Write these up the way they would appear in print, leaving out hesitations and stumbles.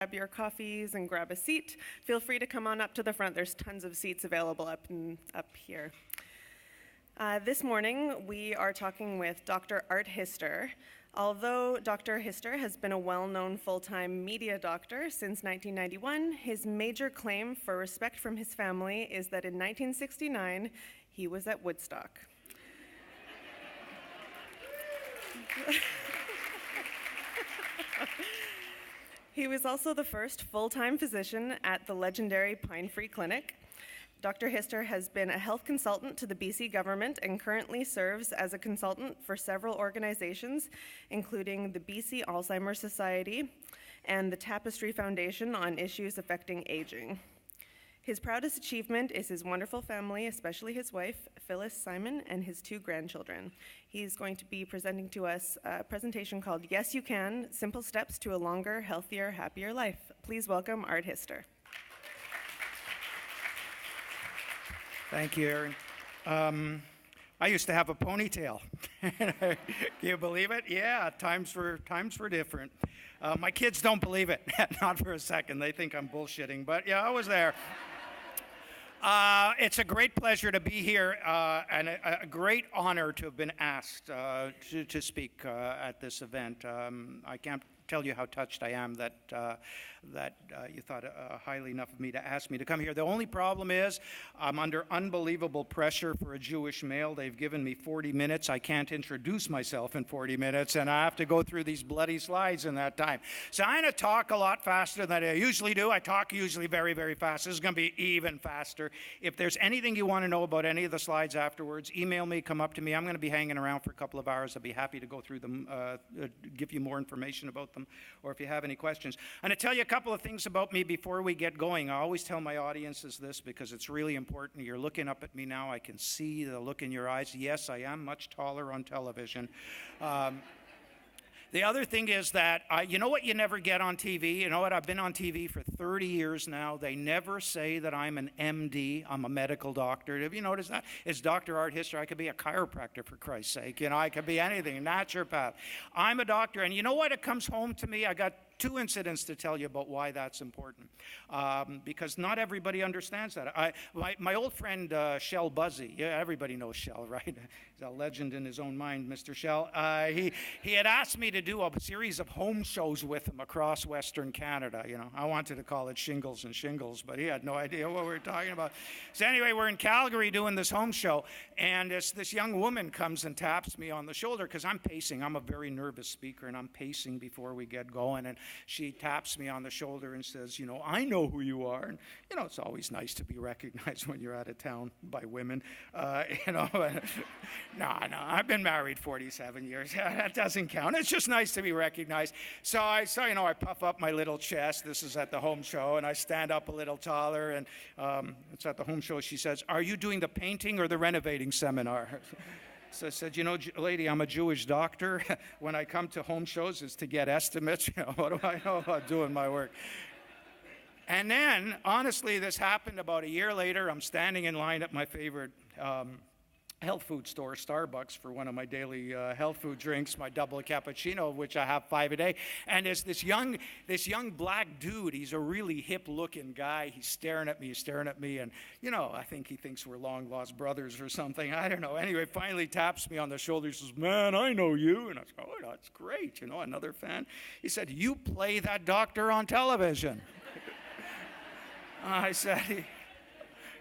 grab your coffees and grab a seat. Feel free to come on up to the front. There's tons of seats available up here. This morning, we are talking with Dr. Art Hister. Although Dr. Hister has been a well-known full-time media doctor since 1991, his major claim for respect from his family is that in 1969, he was at Woodstock. He was also the first full-time physician at the legendary Pine Free Clinic. Dr. Hister has been a health consultant to the BC government and currently serves as a consultant for several organizations, including the BC Alzheimer's Society and the Tapestry Foundation on issues affecting aging. His proudest achievement is his wonderful family, especially his wife, Phyllis Simon, and his 2 grandchildren. He's going to be presenting to us a presentation called Yes You Can, Simple Steps to a Longer, Healthier, Happier Life. Please welcome Art Hister. Thank you, Erin. I used to have a ponytail. Can you believe it? Yeah, times were different. My kids don't believe it, not for a second. They think I'm bullshitting, but yeah, I was there. It's a great pleasure to be here and a great honor to have been asked to speak at this event. I can't tell you how touched I am that you thought highly enough of me to ask me to come here. The only problem is I'm under unbelievable pressure for a Jewish male. They've given me 40 minutes. I can't introduce myself in 40 minutes, and I have to go through these bloody slides in that time. So I'm going to talk a lot faster than I usually do. I talk usually very, very fast. This is going to be even faster. If there's anything you want to know about any of the slides afterwards, email me, come up to me. I'm going to be hanging around for a couple of hours. I'll be happy to go through them, give you more information about them, or if you have any questions. I'm going to tell you a couple of things about me before we get going. I always tell my audiences this because it's really important. You're looking up at me now. I can see the look in your eyes. Yes, I am much taller on television. The other thing is that, you know what you never get on TV? You know what? I've been on TV for 30 years now. They never say that I'm an MD. I'm a medical doctor. Have you noticed that? It's Dr. Art Hister. I could be a chiropractor, for Christ's sake. You know, I could be anything, naturopath. I'm a doctor. And you know what? It comes home to me. I got 2 incidents to tell you about why that's important, because not everybody understands that. My old friend, Shell Buzzy, yeah, everybody knows Shell, right? He's a legend in his own mind, Mr. Shell. He had asked me to do a series of home shows with him across Western Canada. You know, I wanted to call it Shingles and Shingles, but he had no idea what we were talking about. So anyway, we're in Calgary doing this home show, and this young woman comes and taps me on the shoulder because I'm pacing. I'm a very nervous speaker, and I'm pacing before we get going, and she taps me on the shoulder and says, you know, I know who you are. And, you know, it's always nice to be recognized when you're out of town by women. You know, no, I've been married 47 years. That doesn't count. It's just nice to be recognized. So I puff up my little chest. This is at the home show, and I stand up a little taller. And it's at the home show. She says, are you doing the painting or the renovating seminar? So I said, you know, lady, I'm a Jewish doctor. When I come to home shows, it's to get estimates. You know, what do I know about doing my work? And then, honestly, this happened about a year later. I'm standing in line at my favorite health food store, Starbucks, for one of my daily health food drinks, my double cappuccino, of which I have 5 a day. And there's this young black dude. He's a really hip-looking guy. He's staring at me, and, you know, I think he thinks we're long-lost brothers or something. I don't know. Anyway, finally taps me on the shoulder. He says, man, I know you. And I said, oh, that's great. You know, another fan. He said, you play that doctor on television. I said,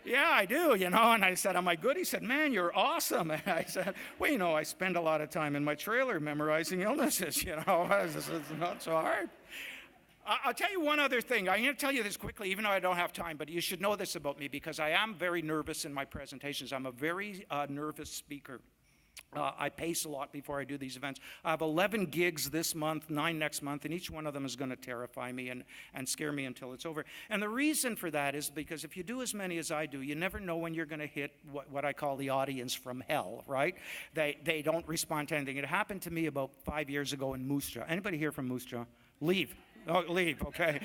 yeah, I do, you know. And I said, am I good? He said, man, you're awesome. And I said, well, you know, I spend a lot of time in my trailer memorizing illnesses, you know. It's not so hard. I'll tell you one other thing. I'm going to tell you this quickly, even though I don't have time, but you should know this about me because I am very nervous in my presentations. I'm a very nervous speaker. I pace a lot before I do these events. I have 11 gigs this month, 9 next month, and each one of them is going to terrify me and scare me until it's over. And the reason for that is because if you do as many as I do, you never know when you're going to hit what I call the audience from hell, right? They don't respond to anything. It happened to me about 5 years ago in Moose Jaw. Anybody here from Moose Jaw? Leave. Oh, leave, okay.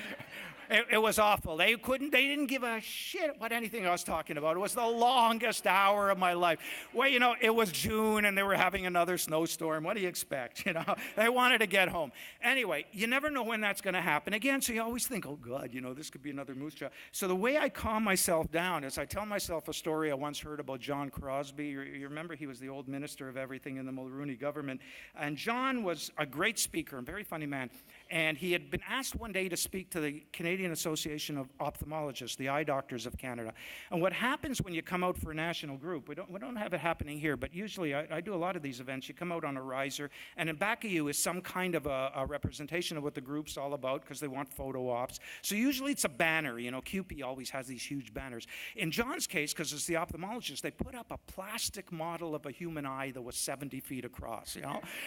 It was awful. They didn't give a shit what anything I was talking about. It was the longest hour of my life. Well, it was June and they were having another snowstorm. What do you expect? They wanted to get home. Anyway, you never know when that's going to happen again, so you always think, oh God, this could be another moose job. So the way I calm myself down is I tell myself a story I once heard about John Crosby. You remember he was the old minister of everything in the Mulrooney government. And John was a great speaker, a very funny man. And he had been asked one day to speak to the Canadian Association of Ophthalmologists, the eye doctors of Canada. And what happens when you come out for a national group, we don't have it happening here, but usually I do a lot of these events. You come out on a riser, and in back of you is some kind of a representation of what the group's all about, because they want photo ops. So usually it's a banner. QP always has these huge banners. In John's case, because it's the ophthalmologist, they put up a plastic model of a human eye that was 70 feet across,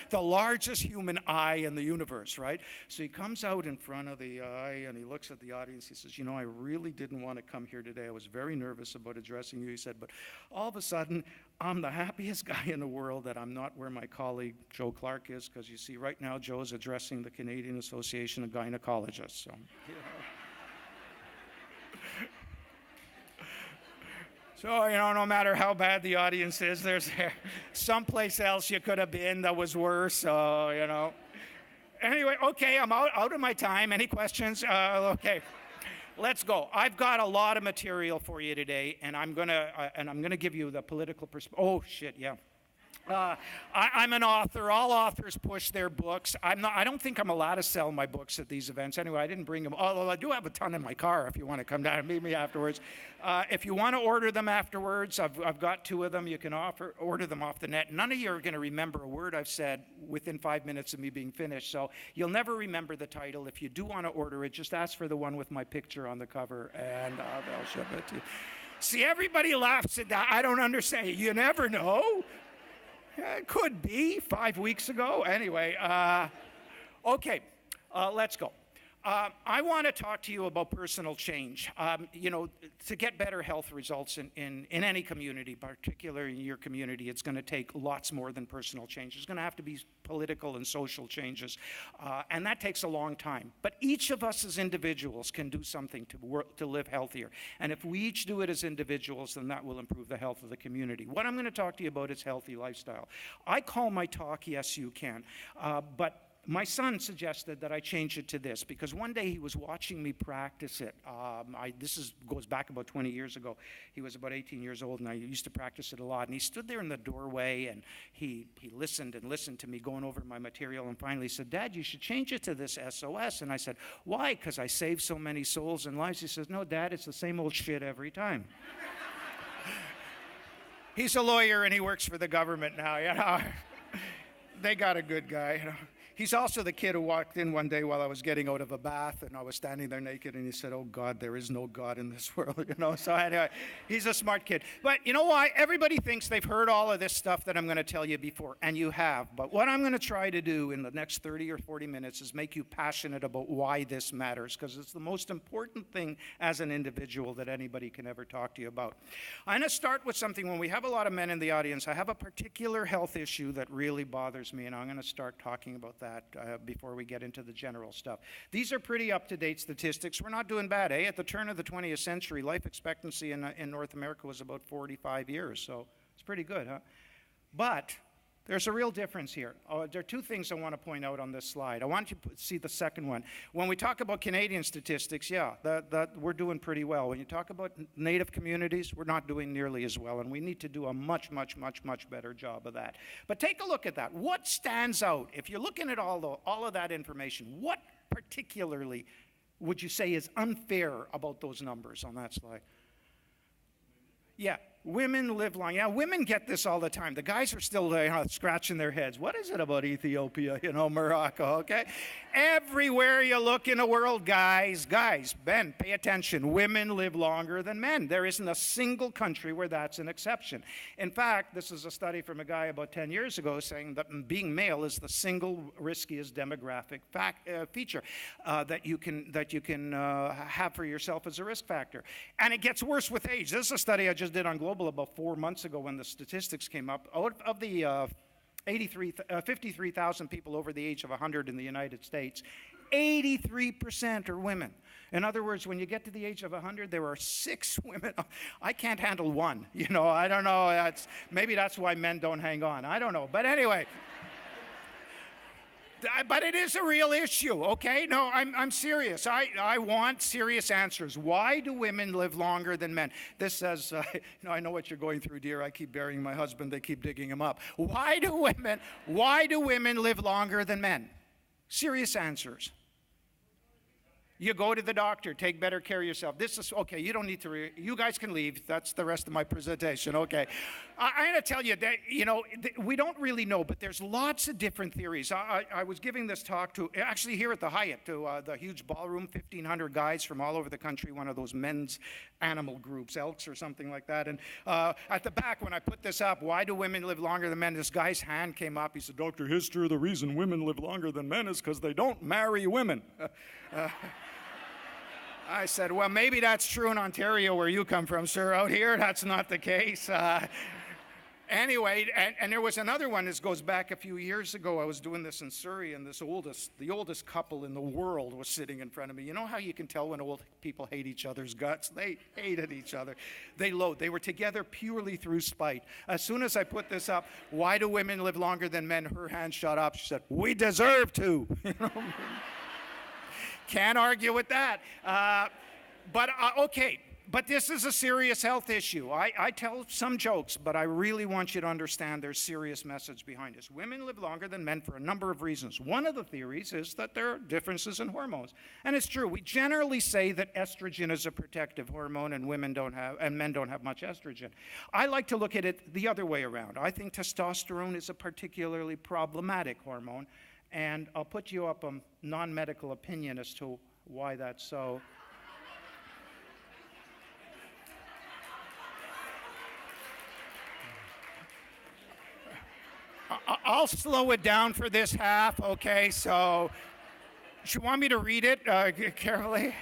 the largest human eye in the universe, right? So he comes out in front of the eye and he looks at the audience. He says, I really didn't want to come here today. I was very nervous about addressing you. He said, but all of a sudden, I'm the happiest guy in the world that I'm not where my colleague Joe Clark is, because you see, right now, Joe's addressing the Canadian Association of Gynecologists. So, no matter how bad the audience is, there's someplace else you could have been that was worse, so, Anyway, okay, I'm out of my time. Any questions? Okay, let's go. I've got a lot of material for you today, and I'm gonna give you the political perspective. Oh shit, yeah. I'm an author. All authors push their books. I don't think I'm allowed to sell my books at these events. Anyway, I didn't bring them. Although I do have a ton in my car if you want to come down and meet me afterwards. If you want to order them afterwards, I've got 2 of them. You can order them off the net. None of you are going to remember a word I've said within 5 minutes of me being finished. So you'll never remember the title. If you do want to order it, just ask for the one with my picture on the cover, and they'll ship it to you. See, everybody laughs at that. I don't understand. You never know. It could be 5 weeks ago. Anyway, okay, let's go. I want to talk to you about personal change. To get better health results in any community, particularly in your community, it's going to take lots more than personal change. There's going to have to be political and social changes, and that takes a long time. But each of us as individuals can do something to live healthier. And if we each do it as individuals, then that will improve the health of the community. What I'm going to talk to you about is healthy lifestyle. I call my talk Yes, You Can, but my son suggested that I change it to this, because one day he was watching me practice it. Goes back about 20 years ago. He was about 18 years old, and I used to practice it a lot. And he stood there in the doorway, and he listened and listened to me going over my material, and finally said, Dad, you should change it to this SOS. And I said, why? Because I saved so many souls and lives. He says, no, Dad, it's the same old shit every time. He's a lawyer, and he works for the government now, They got a good guy, He's also the kid who walked in one day while I was getting out of a bath, and I was standing there naked, and he said, oh, God, there is no God in this world, So anyway, he's a smart kid. But you know why? Everybody thinks they've heard all of this stuff that I'm going to tell you before, and you have. But what I'm going to try to do in the next 30 or 40 minutes is make you passionate about why this matters, because it's the most important thing as an individual that anybody can ever talk to you about. I'm going to start with something. When we have a lot of men in the audience, I have a particular health issue that really bothers me, and I'm going to start talking about that before we get into the general stuff. These are pretty up-to-date statistics. We're not doing bad, eh? At the turn of the 20th century, life expectancy in North America was about 45 years, so it's pretty good, huh? But there's a real difference here. There are 2 things I want to point out on this slide. I want you to see the second one. When we talk about Canadian statistics, yeah, we're doing pretty well. When you talk about Native communities, we're not doing nearly as well, and we need to do a much, much, much, much better job of that. But take a look at that. What stands out? If you're looking at all of that information, what particularly would you say is unfair about those numbers on that slide? Yeah. Women live long. Yeah, women get this all the time. The guys are still scratching their heads. What is it about Ethiopia, Morocco, okay? Everywhere you look in the world, guys, Ben, pay attention. Women live longer than men. There isn't a single country where that's an exception. In fact, this is a study from a guy about 10 years ago saying that being male is the single riskiest demographic feature that you can have for yourself as a risk factor. And it gets worse with age. This is a study I just did on Global about 4 months ago when the statistics came up. Out of the 53,000 people over the age of 100 in the United States, 83% are women. In other words, when you get to the age of 100, there are 6 women. I can't handle one. I don't know. Maybe that's why men don't hang on. I don't know. But anyway. But it is a real issue, okay? No, I'm serious. I want serious answers. Why do women live longer than men? This says, I know what you're going through, dear. I keep burying my husband. They keep digging him up. Why do women live longer than men? Serious answers. You go to the doctor, take better care of yourself. This is, okay, you don't need to, you guys can leave. That's the rest of my presentation, okay. I'm going to tell you that, we don't really know, but there's lots of different theories. I was giving this talk to, actually here at the Hyatt, to the huge ballroom, 1,500 guys from all over the country, one of those men's animal groups, Elks or something like that. And at the back, when I put this up, why do women live longer than men? This guy's hand came up. He said, Dr. Hister, the reason women live longer than men is because they don't marry women. I said, well, maybe that's true in Ontario where you come from, sir. Out here, that's not the case. Anyway, and there was another one. This goes back a few years ago. I was doing this in Surrey, and the oldest couple in the world was sitting in front of me. You know how you can tell when old people hate each other's guts? They hated each other. They were together purely through spite. As soon as I put this up, why do women live longer than men? Her hand shot up. She said, we deserve to. Can't argue with that. Okay, but this is a serious health issue. I tell some jokes, but I really want you to understand there's serious message behind this. Women live longer than men for a number of reasons. One of the theories is that there are differences in hormones. And it's true. We generally say that estrogen is a protective hormone and men don't have much estrogen. I like to look at it the other way around. I think testosterone is a particularly problematic hormone. And I'll put you up a non-medical opinion as to why that's so. I'll slow it down for this half, okay? So, do you want me to read it carefully?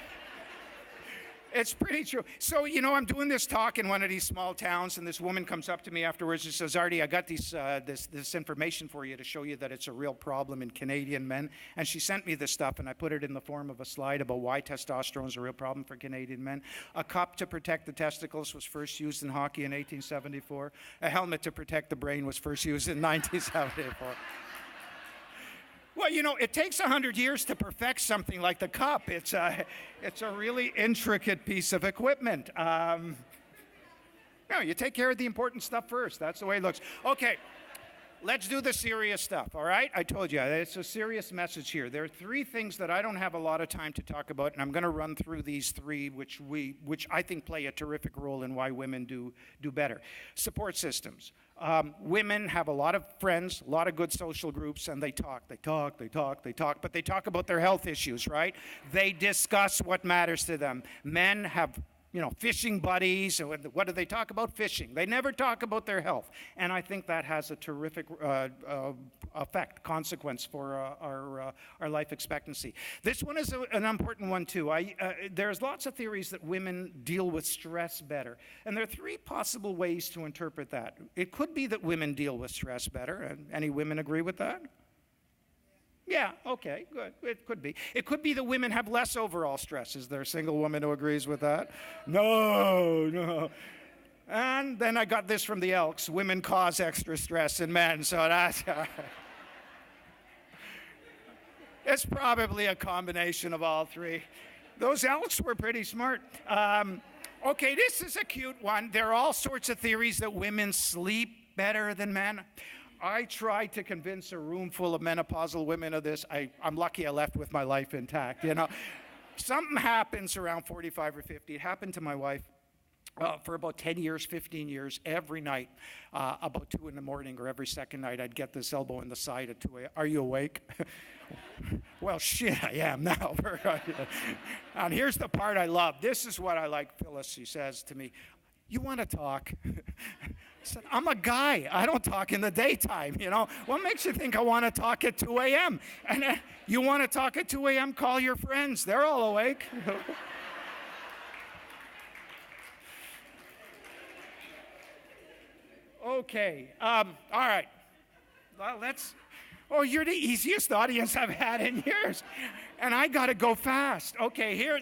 It's pretty true. So, I'm doing this talk in one of these small towns, and this woman comes up to me afterwards and says, Artie, I got this information for you to show you that it's a real problem in Canadian men. And she sent me this stuff, and I put it in the form of a slide about why testosterone is a real problem for Canadian men. A cup to protect the testicles was first used in hockey in 1874. A helmet to protect the brain was first used in 1974. Well, it takes 100 years to perfect something like the cup. It's a really intricate piece of equipment. You take care of the important stuff first. That's the way it looks. Okay, let's do the serious stuff, all right? I told you, it's a serious message here. There are 3 things that I don't have a lot of time to talk about, and I'm going to run through these 3, which I think play a terrific role in why women do better. Support systems. Women have a lot of friends, a lot of good social groups, and they talk, but they talk about their health issues, right? They discuss what matters to them. Men have, fishing buddies. What do they talk about? Fishing. They never talk about their health. And I think that has a terrific consequence for our life expectancy. This one is an important one, too. There's lots of theories that women deal with stress better. And there are 3 possible ways to interpret that. It could be that women deal with stress better. Any women agree with that? Yeah, okay, good. It could be. It could be that women have less overall stress. Is there a single woman who agrees with that? No. And then I got this from the Elks. Women cause extra stress in men, so that's... It's probably a combination of all 3. Those Elks were pretty smart. Okay, this is a cute one. There are all sorts of theories that women sleep better than men. I tried to convince a room full of menopausal women of this. I'm lucky I left with my life intact, Something happens around 45 or 50. It happened to my wife for about 10 years, 15 years. Every night, about 2 in the morning or every second night, I'd get this elbow in the side at 2 a.m. Are you awake? Well, shit, I am now. And here's the part I love. This is what I like, Phyllis. She says to me, you want to talk? I said, I'm a guy. I don't talk in the daytime, What makes you think I want to talk at 2 a.m.? And you want to talk at 2 a.m., call your friends. They're all awake. Okay. All right. Well, Oh, you're the easiest audience I've had in years. And I got to go fast. Okay,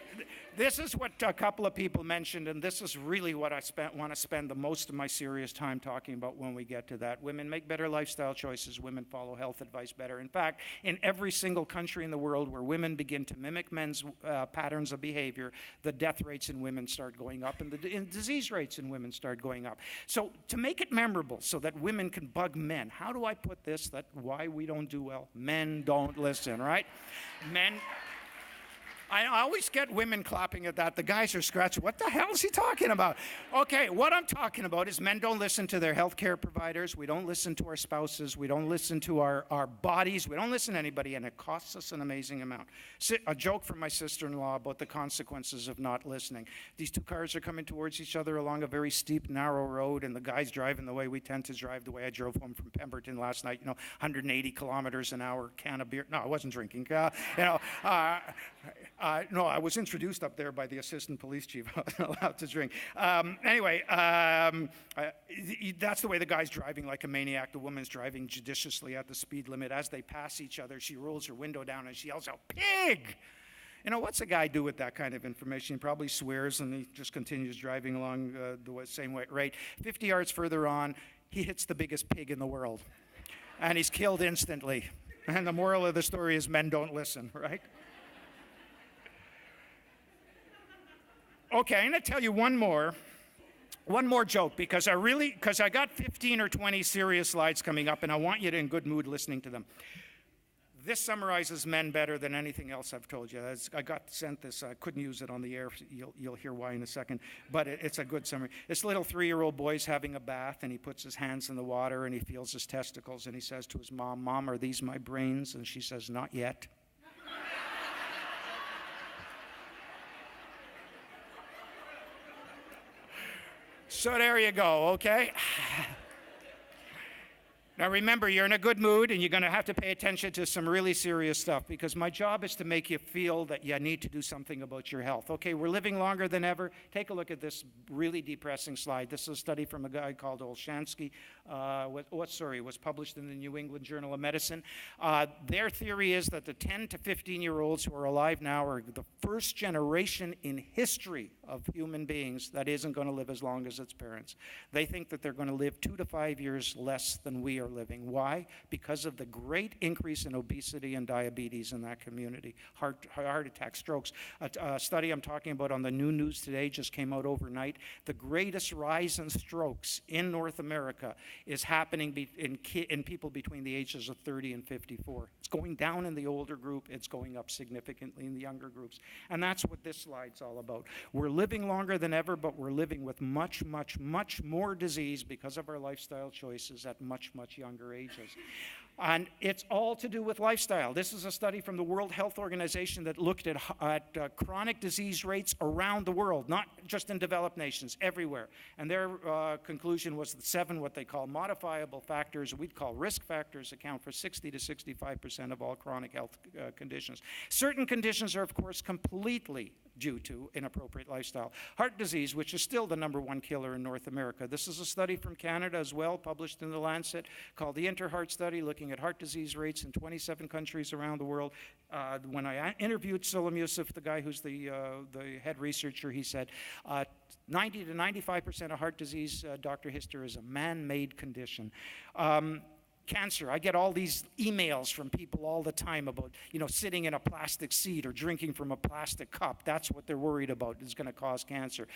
this is what a couple of people mentioned, and this is really what I want to spend the most of my serious time talking about when we get to that. Women make better lifestyle choices. Women follow health advice better. In fact, in every single country in the world where women begin to mimic men's patterns of behavior, the death rates in women start going up, and the disease rates in women start going up. So to make it memorable so that women can bug men, how do I put this, that why we don't do well? Men don't listen, right? Men... I always get women clapping at that. The guys are scratching. What the hell is he talking about? Okay, what I'm talking about is men don't listen to their health care providers. We don't listen to our spouses. We don't listen to our bodies. We don't listen to anybody, and it costs us an amazing amount. A joke from my sister-in-law about the consequences of not listening. These two cars are coming towards each other along a very steep, narrow road, and the guy's driving the way we tend to drive, the way I drove home from Pemberton last night, 180 kilometers an hour, can of beer. No, I wasn't drinking. No, I was introduced up there by the assistant police chief. I wasn't allowed to drink. Anyway, that's the way the guy's driving, like a maniac. The woman's driving judiciously at the speed limit. As they pass each other, she rolls her window down and she yells out, "Pig!" What's a guy do with that kind of information? He probably swears and he just continues driving along the same way, right? 50 yards further on, he hits the biggest pig in the world. And he's killed instantly. And the moral of the story is men don't listen, right? Okay, I'm going to tell you one more joke because I got 15 or 20 serious slides coming up, and I want you to in good mood listening to them. This summarizes men better than anything else I've told you. I got sent this. I couldn't use it on the air. You'll hear why in a second, but it's a good summary. This little 3-year-old boy's having a bath, and he puts his hands in the water, and he feels his testicles, and he says to his mom, "Mom, are these my brains?" And she says, "Not yet." So there you go, okay? Now remember, you're in a good mood and you're going to have to pay attention to some really serious stuff because my job is to make you feel that you need to do something about your health. Okay, we're living longer than ever. Take a look at this really depressing slide. This is a study from a guy called Olshansky. Was published in the New England Journal of Medicine. Their theory is that the 10 to 15-year-olds who are alive now are the first generation in history of human beings that isn't going to live as long as its parents. They think that they're going to live 2 to 5 years less than we are living. Why? Because of the great increase in obesity and diabetes in that community. Heart attack, strokes. A study I'm talking about on the New News Today just came out overnight. The greatest rise in strokes in North America is happening in people between the ages of 30 and 54. It's going down in the older group. It's going up significantly in the younger groups. And that's what this slide's all about. We're living longer than ever, but we're living with much, much, much more disease because of our lifestyle choices at much, much younger ages. And it's all to do with lifestyle. This is a study from the World Health Organization that looked at chronic disease rates around the world, not just in developed nations, everywhere. And their conclusion was that 7 what they call modifiable factors, we'd call risk factors, account for 60 to 65% of all chronic health conditions. Certain conditions are, of course, completely due to inappropriate lifestyle. Heart disease, which is still the #1 killer in North America. This is a study from Canada as well, published in The Lancet, called the InterHeart Study, looking at heart disease rates in 27 countries around the world. When I interviewed Salim Yusuf, the guy who's the head researcher, he said 90 to 95% of heart disease, Dr. Hister, is a man-made condition. Cancer. I get all these emails from people all the time about, sitting in a plastic seat or drinking from a plastic cup. That's what they're worried about is going to cause cancer.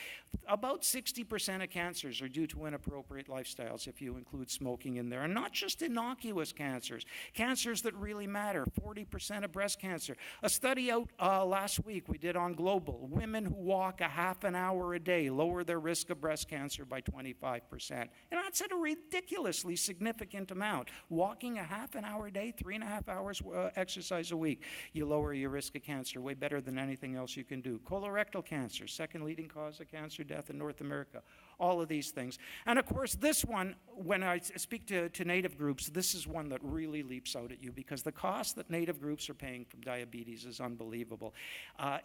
About 60% of cancers are due to inappropriate lifestyles, if you include smoking in there. And not just innocuous cancers, cancers that really matter. 40% of breast cancer. A study out last week we did on Global. Women who walk a half an hour a day lower their risk of breast cancer by 25%. And that's at a ridiculously significant amount. Walking a half an hour a day, 3.5 hours exercise a week, you lower your risk of cancer way better than anything else you can do. Colorectal cancer, second leading cause of cancer death in North America. All of these things. And of course, this one, when I speak to Native groups, this is one that really leaps out at you because the cost that Native groups are paying from diabetes is unbelievable.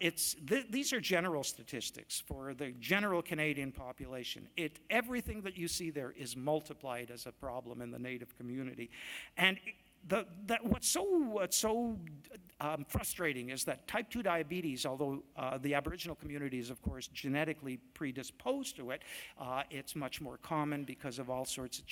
These are general statistics for the general Canadian population. Everything that you see there is multiplied as a problem in the Native community. And what's so frustrating is that type 2 diabetes, although the Aboriginal community is, of course, genetically predisposed to it, it's much more common because of all sorts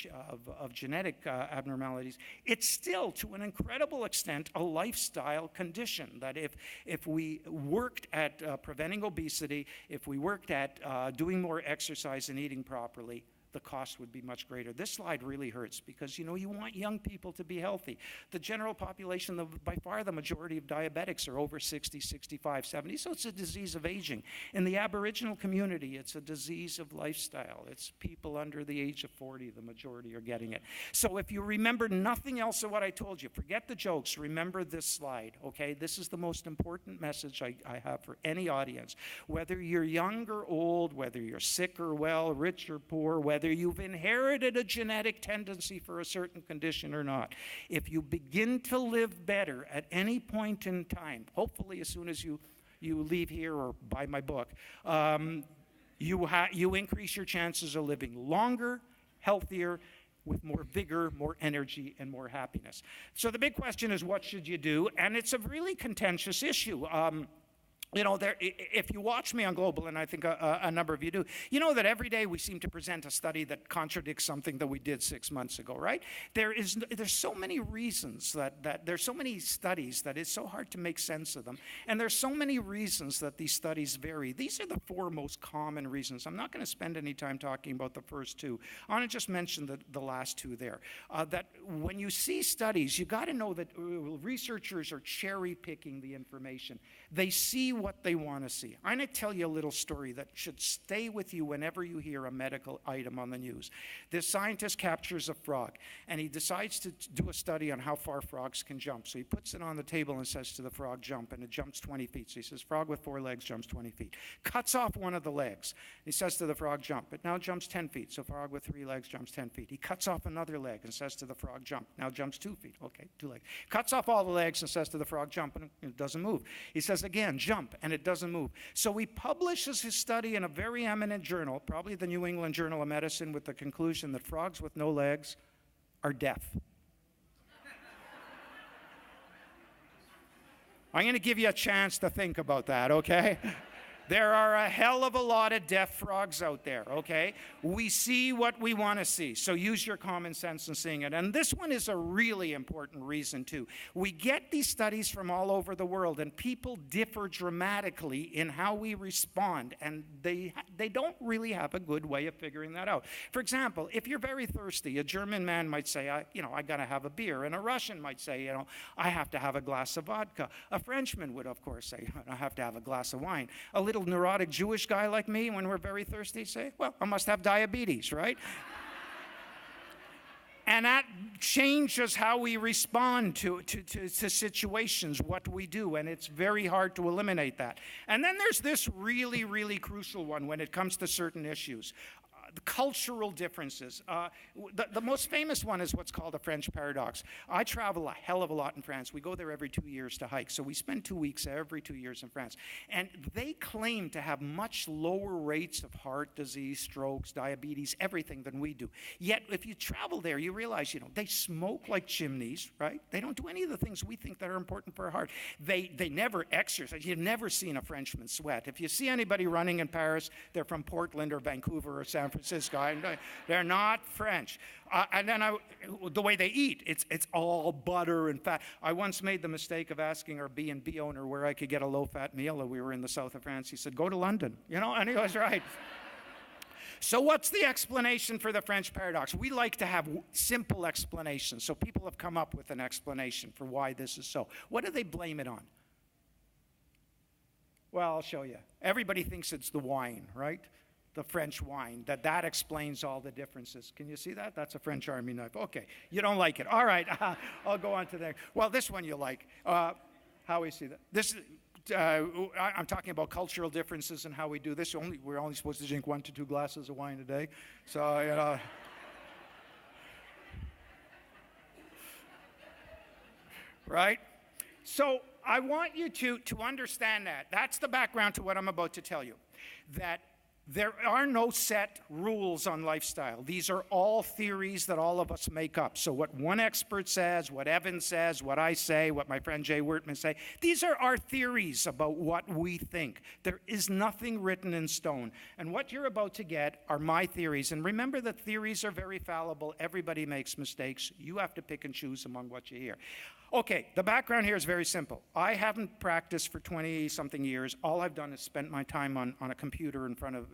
of genetic abnormalities. It's still, to an incredible extent, a lifestyle condition that if we worked at preventing obesity, if we worked at doing more exercise and eating properly, the cost would be much greater. This slide really hurts because, you want young people to be healthy. The general population, by far the majority of diabetics are over 60, 65, 70, so it's a disease of aging. In the Aboriginal community, it's a disease of lifestyle. It's people under the age of 40, the majority are getting it. So if you remember nothing else of what I told you, forget the jokes, remember this slide, okay? This is the most important message I have for any audience. Whether you're young or old, whether you're sick or well, rich or poor, whether you've inherited a genetic tendency for a certain condition or not, if you begin to live better at any point in time, hopefully as soon as you leave here or buy my book, you increase your chances of living longer, healthier, with more vigor, more energy, and more happiness. So the big question is, what should you do? And it's a really contentious issue. If you watch me on Global, and I think a number of you do, you know that every day we seem to present a study that contradicts something that we did 6 months ago, right? There's so many reasons that there's so many studies that it's so hard to make sense of them. And there's so many reasons that these studies vary. These are the 4 most common reasons. I'm not going to spend any time talking about the first 2. I want to just mention the last 2 there. That when you see studies, you got to know that researchers are cherry picking the information. They see what they want to see. I'm going to tell you a little story that should stay with you whenever you hear a medical item on the news. This scientist captures a frog, and he decides to do a study on how far frogs can jump. So he puts it on the table and says to the frog, jump, and it jumps 20 feet. So he says, frog with 4 legs jumps 20 feet. Cuts off one of the legs. He says to the frog, jump. It now jumps 10 feet. So frog with 3 legs jumps 10 feet. He cuts off another leg and says to the frog, jump. Now jumps 2 feet. Okay, 2 legs. Cuts off all the legs and says to the frog, jump, and it doesn't move. He says again, jump, and it doesn't move. So he publishes his study in a very eminent journal, probably the New England Journal of Medicine, with the conclusion that frogs with no legs are deaf. I'm going to give you a chance to think about that, okay? There are a hell of a lot of deaf frogs out there, okay? We see what we want to see, so use your common sense in seeing it. And this one is a really important reason, too. We get these studies from all over the world, and people differ dramatically in how we respond, and they don't really have a good way of figuring that out. For example, if you're very thirsty, a German man might say, I got to have a beer, and a Russian might say, I have to have a glass of vodka. A Frenchman would, of course, say, I have to have a glass of wine. A little neurotic Jewish guy like me, when we're very thirsty, say, well, I must have diabetes, right? And that changes how we respond to situations, what we do, and it's very hard to eliminate that. And then there's this really, really crucial one when it comes to certain issues. The cultural differences. The most famous one is what's called the French paradox. I travel a hell of a lot in France. We go there every 2 years to hike. So we spend 2 weeks every 2 years in France. And they claim to have much lower rates of heart disease, strokes, diabetes, everything than we do. Yet if you travel there, you realize, they smoke like chimneys, right? They don't do any of the things we think that are important for our heart. They never exercise. You've never seen a Frenchman sweat. If you see anybody running in Paris, they're from Portland or Vancouver or San Francisco. They're not French. And then the way they eat, it's all butter and fat. I once made the mistake of asking our B&B owner where I could get a low-fat meal. We were in the south of France. He said, go to London. And he was right. So what's the explanation for the French paradox? We like to have simple explanations. So people have come up with an explanation for why this is so. What do they blame it on? Well, I'll show you. Everybody thinks it's the wine, right? The French wine, that explains all the differences. Can you see that? That's a French army knife. Okay, you don't like it. All right, I'll go on to the next. Well, this one you like. How we see that? This, I'm talking about cultural differences and how we do this. We're only supposed to drink 1 to 2 glasses of wine a day. So, right? So I want you to understand that. That's the background to what I'm about to tell you. That There are no set rules on lifestyle. These are all theories that all of us make up. So what one expert says, what Evan says, what I say, what my friend Jay Wertman say, these are our theories about what we think. There is nothing written in stone. And what you're about to get are my theories. And remember that theories are very fallible. Everybody makes mistakes. You have to pick and choose among what you hear. Okay, the background here is very simple. I haven't practiced for 20-something years. All I've done is spent my time on a computer in front of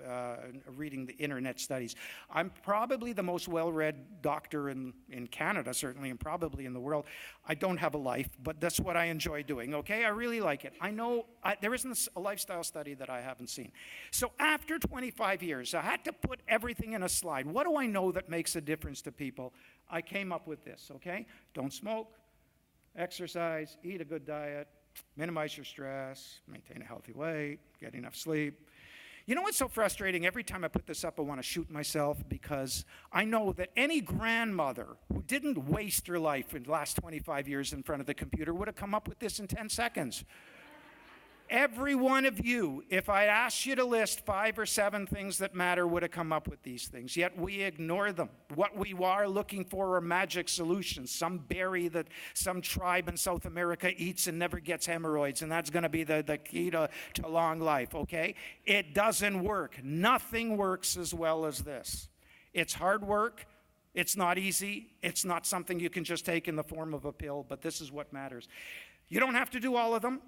reading the internet studies. I'm probably the most well-read doctor in Canada, certainly, and probably in the world. I don't have a life, but that's what I enjoy doing, okay? I really like it. I know there isn't a lifestyle study that I haven't seen. So after 25 years, I had to put everything in a slide. What do I know that makes a difference to people? I came up with this, okay? Don't smoke. Exercise, eat a good diet, minimize your stress, maintain a healthy weight, get enough sleep. You know what's so frustrating? Every time I put this up, I want to shoot myself because I know that any grandmother who didn't waste her life in the last 25 years in front of the computer would have come up with this in 10 seconds. Every one of you, if I asked you to list 5 or 7 things that matter, would have come up with these things. Yet we ignore them. What we are looking for are magic solutions. Some berry that some tribe in South America eats and never gets hemorrhoids, and that's going to be the key to long life, okay? It doesn't work. Nothing works as well as this. It's hard work. It's not easy. It's not something you can just take in the form of a pill, but this is what matters. You don't have to do all of them.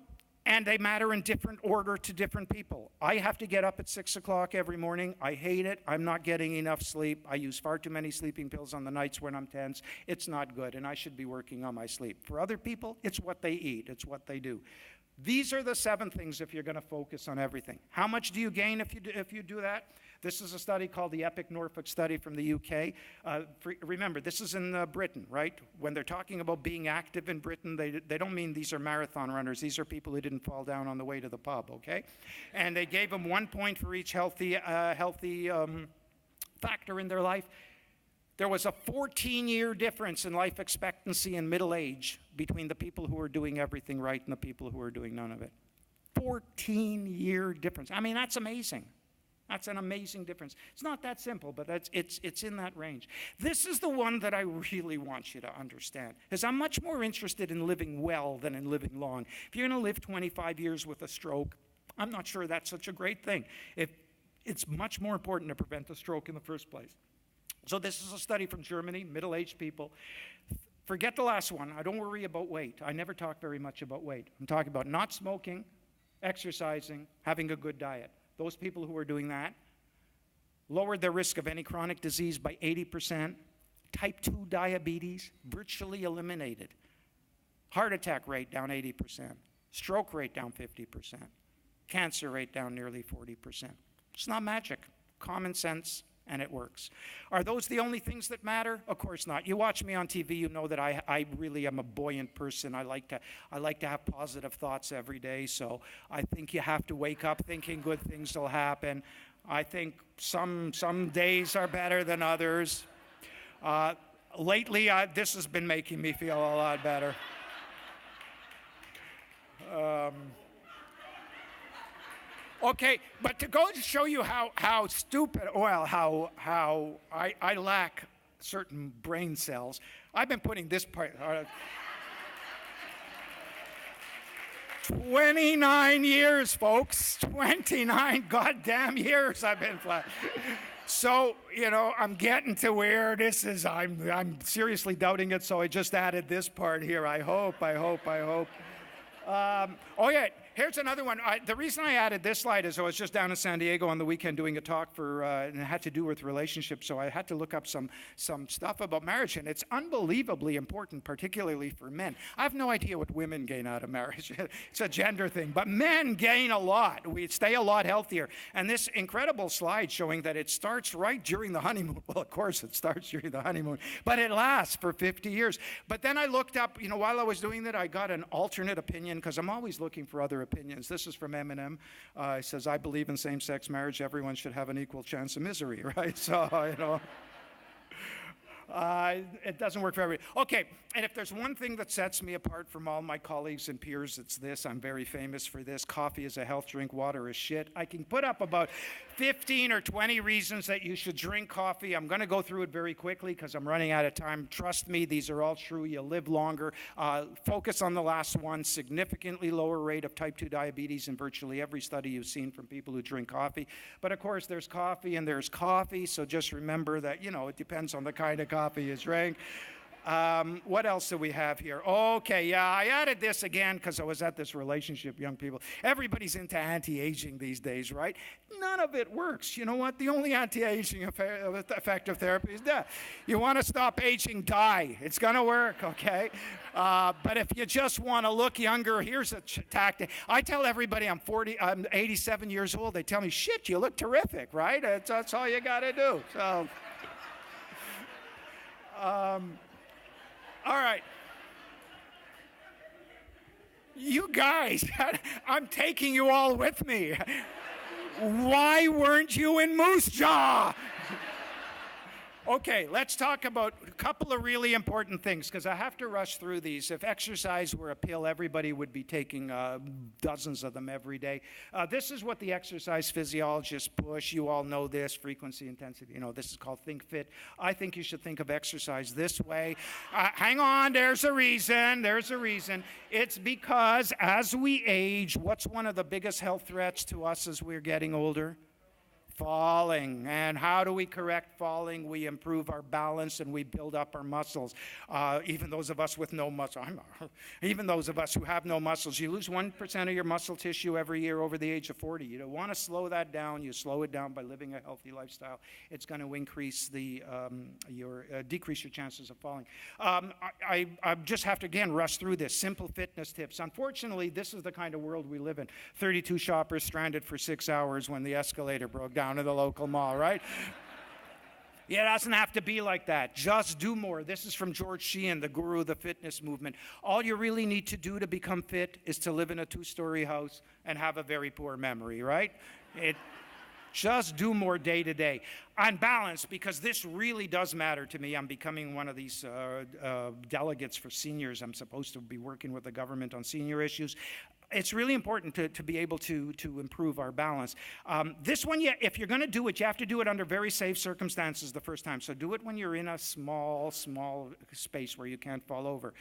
And they matter in different order to different people. I have to get up at 6 o'clock every morning. I hate it. I'm not getting enough sleep. I use far too many sleeping pills on the nights when I'm tense. It's not good, and I should be working on my sleep. For other people, it's what they eat. It's what they do. These are the 7 things if you're going to focus on everything. How much do you gain if you do that? This is a study called the Epic Norfolk study from the UK. Remember, this is in Britain, right? When they're talking about being active in Britain, they don't mean these are marathon runners. These are people who didn't fall down on the way to the pub, okay? And they gave them 1 point for each healthy factor in their life. There was a 14-year difference in life expectancy and middle age between the people who were doing everything right and the people who were doing none of it. 14-year difference. I mean, that's amazing. That's an amazing difference. It's not that simple, but it's in that range. This is the one that I really want you to understand, because I'm much more interested in living well than in living long. If you're going to live 25 years with a stroke, I'm not sure that's such a great thing. It's much more important to prevent a stroke in the first place. So this is a study from Germany, middle-aged people. Forget the last one. I don't worry about weight. I never talk very much about weight. I'm talking about not smoking, exercising, having a good diet. Those people who are doing that lowered their risk of any chronic disease by 80%. Type 2 diabetes virtually eliminated. Heart attack rate down 80%. Stroke rate down 50%. Cancer rate down nearly 40%. It's not magic. Common sense. And it works. Are those the only things that matter? Of course not. You watch me on TV, you know that I really am a buoyant person. I like to have positive thoughts every day, so I think you have to wake up thinking good things will happen. I think some days are better than others. Lately, this has been making me feel a lot better. Okay, but to go to show you how stupid, well, how I lack certain brain cells, I've been putting this part, 29 years, folks, 29 goddamn years I've been flat. So, you know, I'm getting to where this is, I'm seriously doubting it, so I just added this part here. I hope. Oh yeah, here's another one. The reason I added this slide is I was just down in San Diego on the weekend doing a talk and it had to do with relationships, so I had to look up some stuff about marriage, and it's unbelievably important, particularly for men. I have no idea what women gain out of marriage. It's a gender thing, but men gain a lot. We stay a lot healthier. And this incredible slide showing that it starts right during the honeymoon. Well, of course it starts during the honeymoon, but it lasts for 50 years. But then I looked up, you know, while I was doing that, I got an alternate opinion, because I'm always looking for other opinions. This is from Eminem. He says, I believe in same-sex marriage. Everyone should have an equal chance of misery, right? So, you It doesn't work for everybody. Okay, and if there's one thing that sets me apart from all my colleagues and peers, it's this. I'm very famous for this. Coffee is a health drink, water is shit. I can put up about 15 or 20 reasons that you should drink coffee. I'm going to go through it very quickly because I'm running out of time. Trust me, these are all true. You'll live longer. Focus on the last one. Significantly lower rate of type 2 diabetes in virtually every study you've seen from people who drink coffee. But of course, there's coffee and there's coffee, so just remember that, it depends on the kind of coffee you drink. What else do we have here? Okay, yeah, I added this again because I was at this relationship, young people. Everybody's into anti-aging these days, right? None of it works. You know what? The only anti-aging effective therapy is death. You want to stop aging, die. It's going to work, okay? But if you just want to look younger, here's a tactic. I tell everybody I'm 87 years old. They tell me, shit, you look terrific, right? That's all you got to do. So, all right. You guys, I'm taking you all with me. Why weren't you in Moose Jaw? Okay, let's talk about a couple of really important things because I have to rush through these. If exercise were a pill, everybody would be taking dozens of them every day. This is what the exercise physiologists push. You all know this, frequency, intensity. This is called Think Fit. I think you should think of exercise this way. Hang on, there's a reason. It's because as we age, what's one of the biggest health threats to us as we're getting older? Falling. And how do we correct falling? We improve our balance and we build up our muscles. Even those of us with no muscle, even those of us who have no muscles, you lose 1% of your muscle tissue every year over the age of 40. You don't want to slow that down. You slow it down by living a healthy lifestyle. It's going to increase decrease your chances of falling. I just have to, again, rush through this. Simple fitness tips. Unfortunately, this is the kind of world we live in. 32 shoppers stranded for 6 hours when the escalator broke down to the local mall, right? Yeah, it doesn't have to be like that. Just do more. This is from Georgina, the guru of the fitness movement. All you really need to do to become fit is to live in a 2-story house and have a very poor memory, right? Just do more day to day. On balance, because this really does matter to me. I'm becoming one of these delegates for seniors. I'm supposed to be working with the government on senior issues. It's really important to be able to improve our balance. This one, if you're going to do it, you have to do it under very safe circumstances the first time. So do it when you're in a small space where you can't fall over.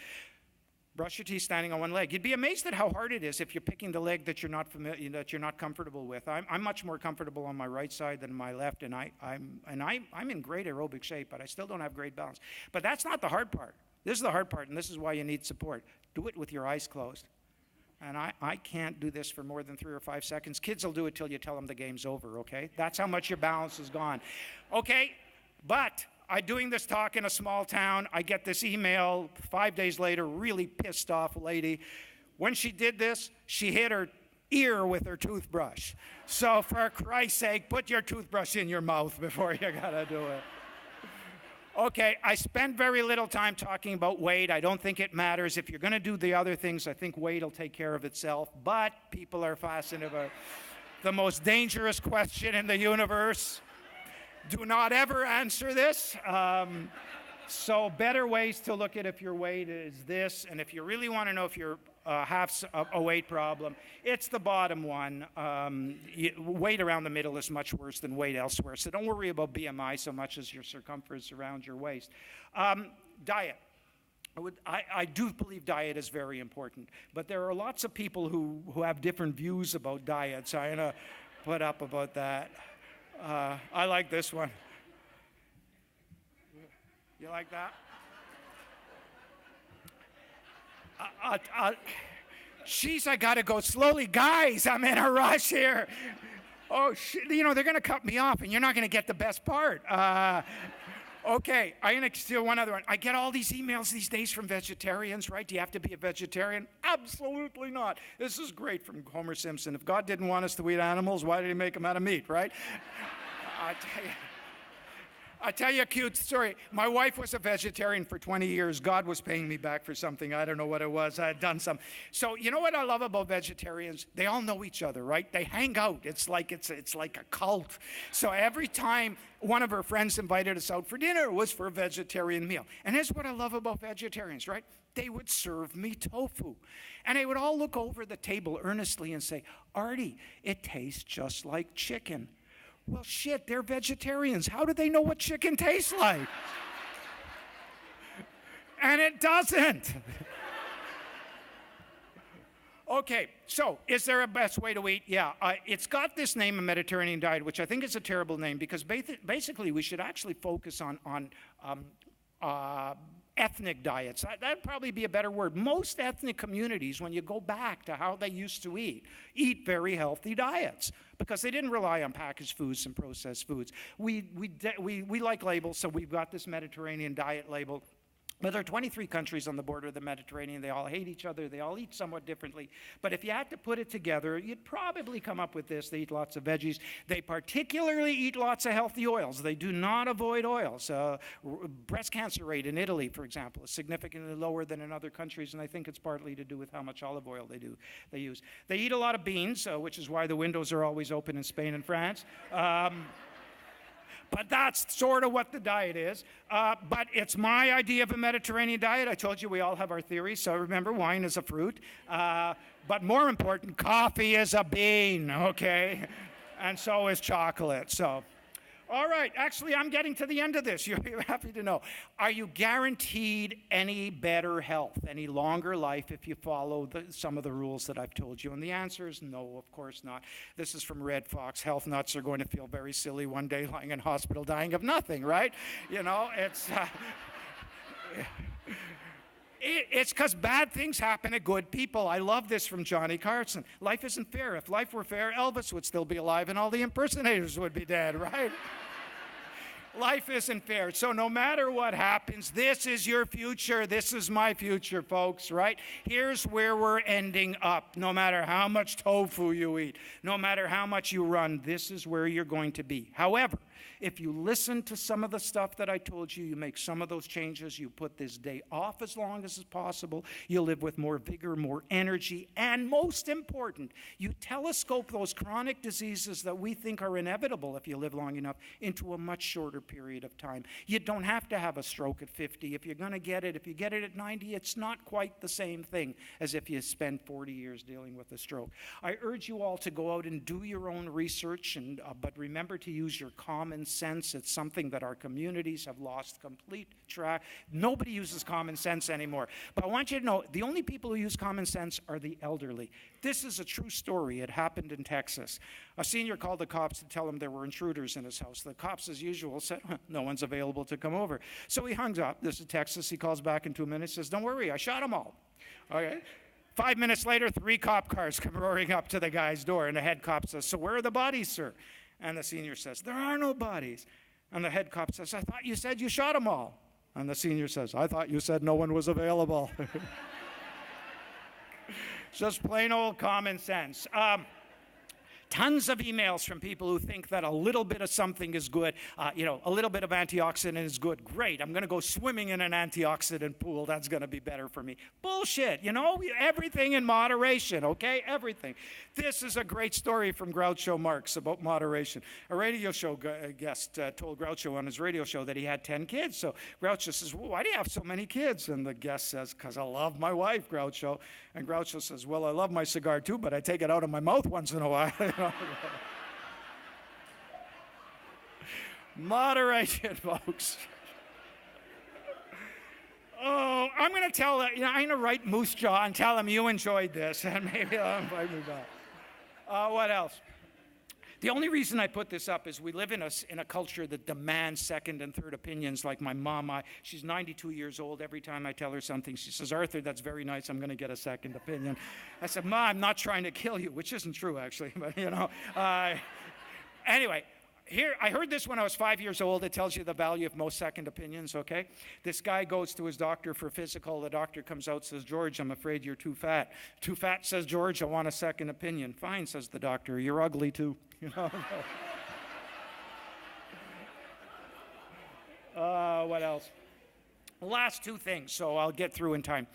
Brush your teeth standing on one leg. You'd be amazed at how hard it is if you're picking the leg that you're not comfortable with. I'm much more comfortable on my right side than my left, and I'm in great aerobic shape, but I still don't have great balance. But that's not the hard part. This is the hard part, and this is why you need support. Do it with your eyes closed. And I can't do this for more than 3 or 5 seconds. Kids will do it till you tell them the game's over, okay? That's how much your balance is gone. Okay, but I'm doing this talk in a small town. I get this email 5 days later, really pissed off lady. When she did this, she hit her ear with her toothbrush. So for Christ's sake, put your toothbrush in your mouth before you gotta do it. Okay, I spent very little time talking about weight. I don't think it matters. If you're going to do the other things, I think weight will take care of itself. But people are fascinated about the most dangerous question in the universe. Do not ever answer this. So better ways to look at if your weight is this. And if you really want to know if you're have a weight problem, it's the bottom one. Weight around the middle is much worse than weight elsewhere. So don't worry about BMI so much as your circumference around your waist. Diet. I do believe diet is very important, but there are lots of people who have different views about diet, so I'm going to put up about that. I like this one. You like that? Jeez, I gotta go slowly. Guys, I'm in a rush here. Oh, shit, they're gonna cut me off and you're not gonna get the best part. Okay, I'm gonna steal one other one. I get all these emails these days from vegetarians, right? Do you have to be a vegetarian? Absolutely not. This is great from Homer Simpson. If God didn't want us to eat animals, why did he make them out of meat, right? I tell you. I'll tell you a cute story. My wife was a vegetarian for 20 years. God was paying me back for something. I don't know what it was. I had done some. So you know what I love about vegetarians? They all know each other, right? They hang out. It's like a cult. So every time one of her friends invited us out for dinner, it was for a vegetarian meal. And here's what I love about vegetarians, right? They would serve me tofu. And they would all look over the table earnestly and say, Artie, it tastes just like chicken. Well, shit, they're vegetarians. How do they know what chicken tastes like? And it doesn't. Okay, so is there a best way to eat? Yeah, it's got this name, a Mediterranean diet, which I think is a terrible name because basically we should actually focus on ethnic diets. That'd probably be a better word. Most ethnic communities, when you go back to how they used to eat very healthy diets because they didn't rely on packaged foods and processed foods. We like labels, so we've got this Mediterranean diet label. But there are 23 countries on the border of the Mediterranean. They all hate each other. They all eat somewhat differently. But if you had to put it together, you'd probably come up with this. They eat lots of veggies. They particularly eat lots of healthy oils. They do not avoid oils. Breast cancer rate in Italy, for example, is significantly lower than in other countries, and I think it's partly to do with how much olive oil they use. They eat a lot of beans, which is why the windows are always open in Spain and France. But that's sort of what the diet is. But it's my idea of a Mediterranean diet. I told you we all have our theories. So remember, wine is a fruit. But more important, coffee is a bean, okay? And so is chocolate. So, all right. Actually, I'm getting to the end of this. You're happy to know. Are you guaranteed any better health, any longer life if you follow some of the rules that I've told you? And the answer is no, of course not. This is from Red Fox. Health nuts are going to feel very silly one day lying in hospital dying of nothing, right? You know, it's because bad things happen to good people. I love this from Johnny Carson. Life isn't fair. If life were fair, Elvis would still be alive and all the impersonators would be dead, right? Life isn't fair. So no matter what happens, this is your future. This is my future, folks, right? Here's where we're ending up. No matter how much tofu you eat, no matter how much you run, this is where you're going to be. However, if you listen to some of the stuff that I told you, you make some of those changes, you put this day off as long as possible, you live with more vigor, more energy, and most important, you telescope those chronic diseases that we think are inevitable if you live long enough into a much shorter period of time. You don't have to have a stroke at 50. If you're going to get it, if you get it at 90, it's not quite the same thing as if you spend 40 years dealing with a stroke. I urge you all to go out and do your own research, but remember to use your common sense. It's something that our communities have lost complete track. Nobody uses common sense anymore. But I want you to know, the only people who use common sense are the elderly. This is a true story. It happened in Texas. A senior called the cops to tell him there were intruders in his house. The cops, as usual, said, no one's available to come over. So he hung up. This is Texas. He calls back in 2 minutes, says, don't worry, I shot them all. Okay. 5 minutes later, 3 cop cars come roaring up to the guy's door, and the head cop says, so where are the bodies, sir? And the senior says, there are no bodies. And the head cop says, I thought you said you shot them all. And the senior says, I thought you said no one was available. Just plain old common sense. Tons of emails from people who think that a little bit of something is good. A little bit of antioxidant is good. Great, I'm going to go swimming in an antioxidant pool. That's going to be better for me. Bullshit, everything in moderation, okay? Everything. This is a great story from Groucho Marx about moderation. A radio show guest told Groucho on his radio show that he had 10 kids. So Groucho says, well, why do you have so many kids? And the guest says, because I love my wife, Groucho. And Groucho says, well, I love my cigar too, but I take it out of my mouth once in a while. Moderation, folks. Oh, I'm going to tell, I'm going to write Moose Jaw and tell him you enjoyed this, and maybe I'll invite me back. What else? The only reason I put this up is we live in a culture that demands second and third opinions, like my mom. She's 92 years old. Every time I tell her something, she says, Arthur, that's very nice. I'm going to get a second opinion. I said, Ma, I'm not trying to kill you, which isn't true, actually. But, anyway, here, I heard this when I was 5 years old. It tells you the value of most second opinions, okay? This guy goes to his doctor for physical. The doctor comes out, says, George, I'm afraid you're too fat. Too fat, says George, I want a second opinion. Fine, says the doctor, you're ugly too. What else? Last two things, so I'll get through in time.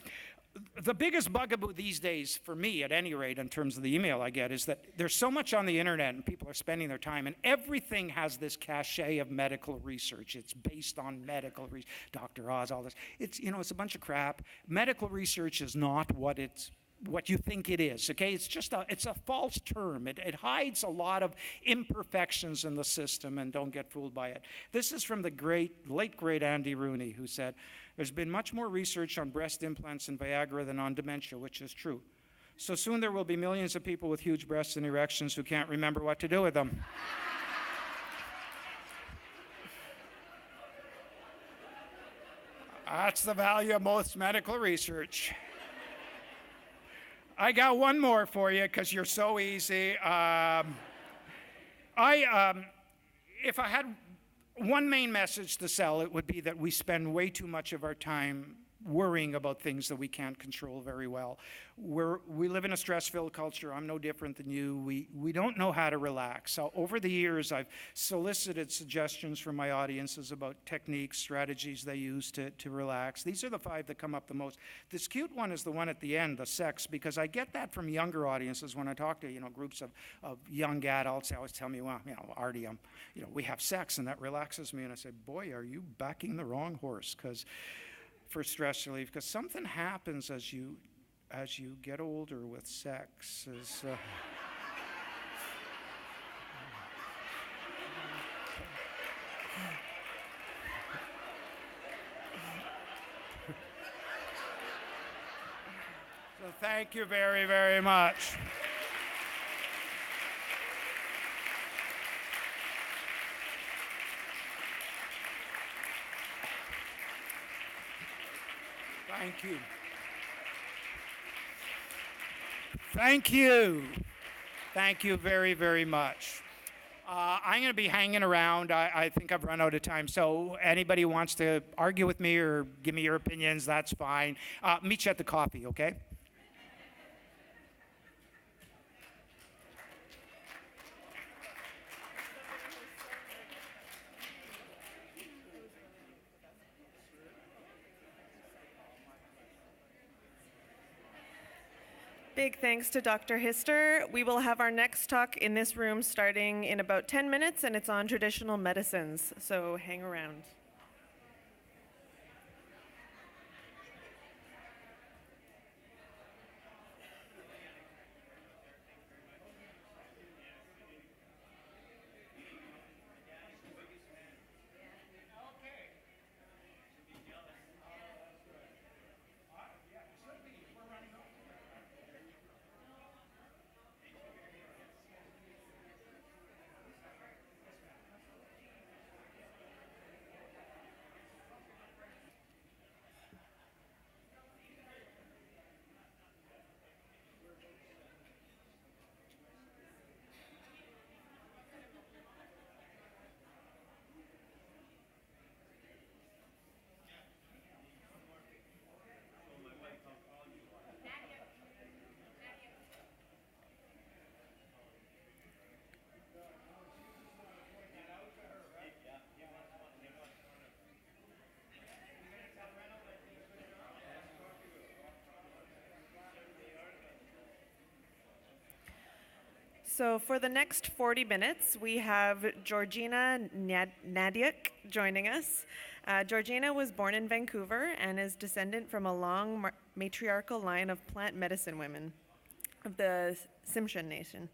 The biggest bugaboo these days, for me at any rate, in terms of the email I get, is that there's so much on the internet and people are spending their time, and everything has this cachet of medical research. It's based on medical research, Dr. Oz, all this. It's a bunch of crap. Medical research is not what you think it is, okay? It's a false term. It hides a lot of imperfections in the system, and don't get fooled by it. This is from the late great Andy Rooney, who said, "There's been much more research on breast implants and Viagra than on dementia," which is true. So soon there will be millions of people with huge breasts and erections who can't remember what to do with them. That's the value of most medical research. I got one more for you because you're so easy. If I had one main message to sell, it would be that we spend way too much of our time worrying about things that we can't control very well. We live in a stress-filled culture. I'm no different than you. We don't know how to relax. So over the years, I've solicited suggestions from my audiences about techniques, strategies they use to relax. These are the 5 that come up the most. This cute one is the one at the end, the sex, because I get that from younger audiences when I talk to groups of young adults. They always tell me, well, Artie, we have sex and that relaxes me. And I say, boy, are you backing the wrong horse? For stress relief, because something happens as you get older with sex. So thank you very, very much. Thank you. Thank you. Thank you very, very much. I'm going to be hanging around. I think I've run out of time. So anybody who wants to argue with me or give me your opinions, that's fine. Meet you at the coffee, okay? Big thanks to Dr. Hister. We will have our next talk in this room starting in about 10 minutes, and it's on traditional medicines, so hang around. So for the next 40 minutes, we have Georgina Hnatiuk joining us. Georgina was born in Vancouver and is descendant from a long matriarchal line of plant medicine women of the Tsimshian Nation.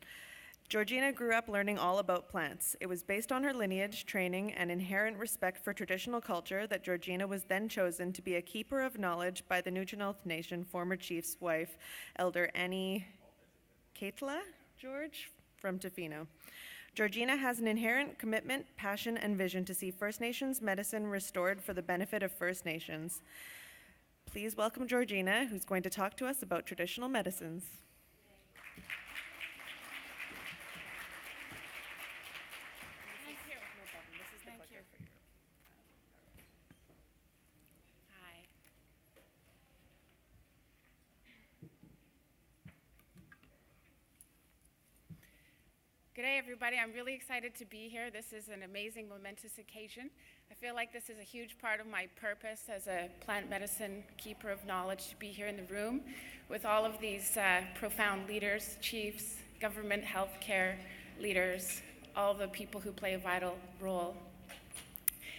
Georgina grew up learning all about plants. It was based on her lineage, training, and inherent respect for traditional culture that Georgina was then chosen to be a keeper of knowledge by the Hnatiuk Nation former chief's wife, Elder Annie Keitla George from Tofino. Georgina has an inherent commitment, passion, and vision to see First Nations medicine restored for the benefit of First Nations. Please welcome Georgina, who's going to talk to us about traditional medicines. Thank you. No problem. This is the Thank you. Hi. Good day, everybody. I'm really excited to be here. This is an amazing, momentous occasion. I feel like this is a huge part of my purpose as a plant medicine keeper of knowledge to be here in the room with all of these profound leaders, chiefs, government, healthcare leaders, all the people who play a vital role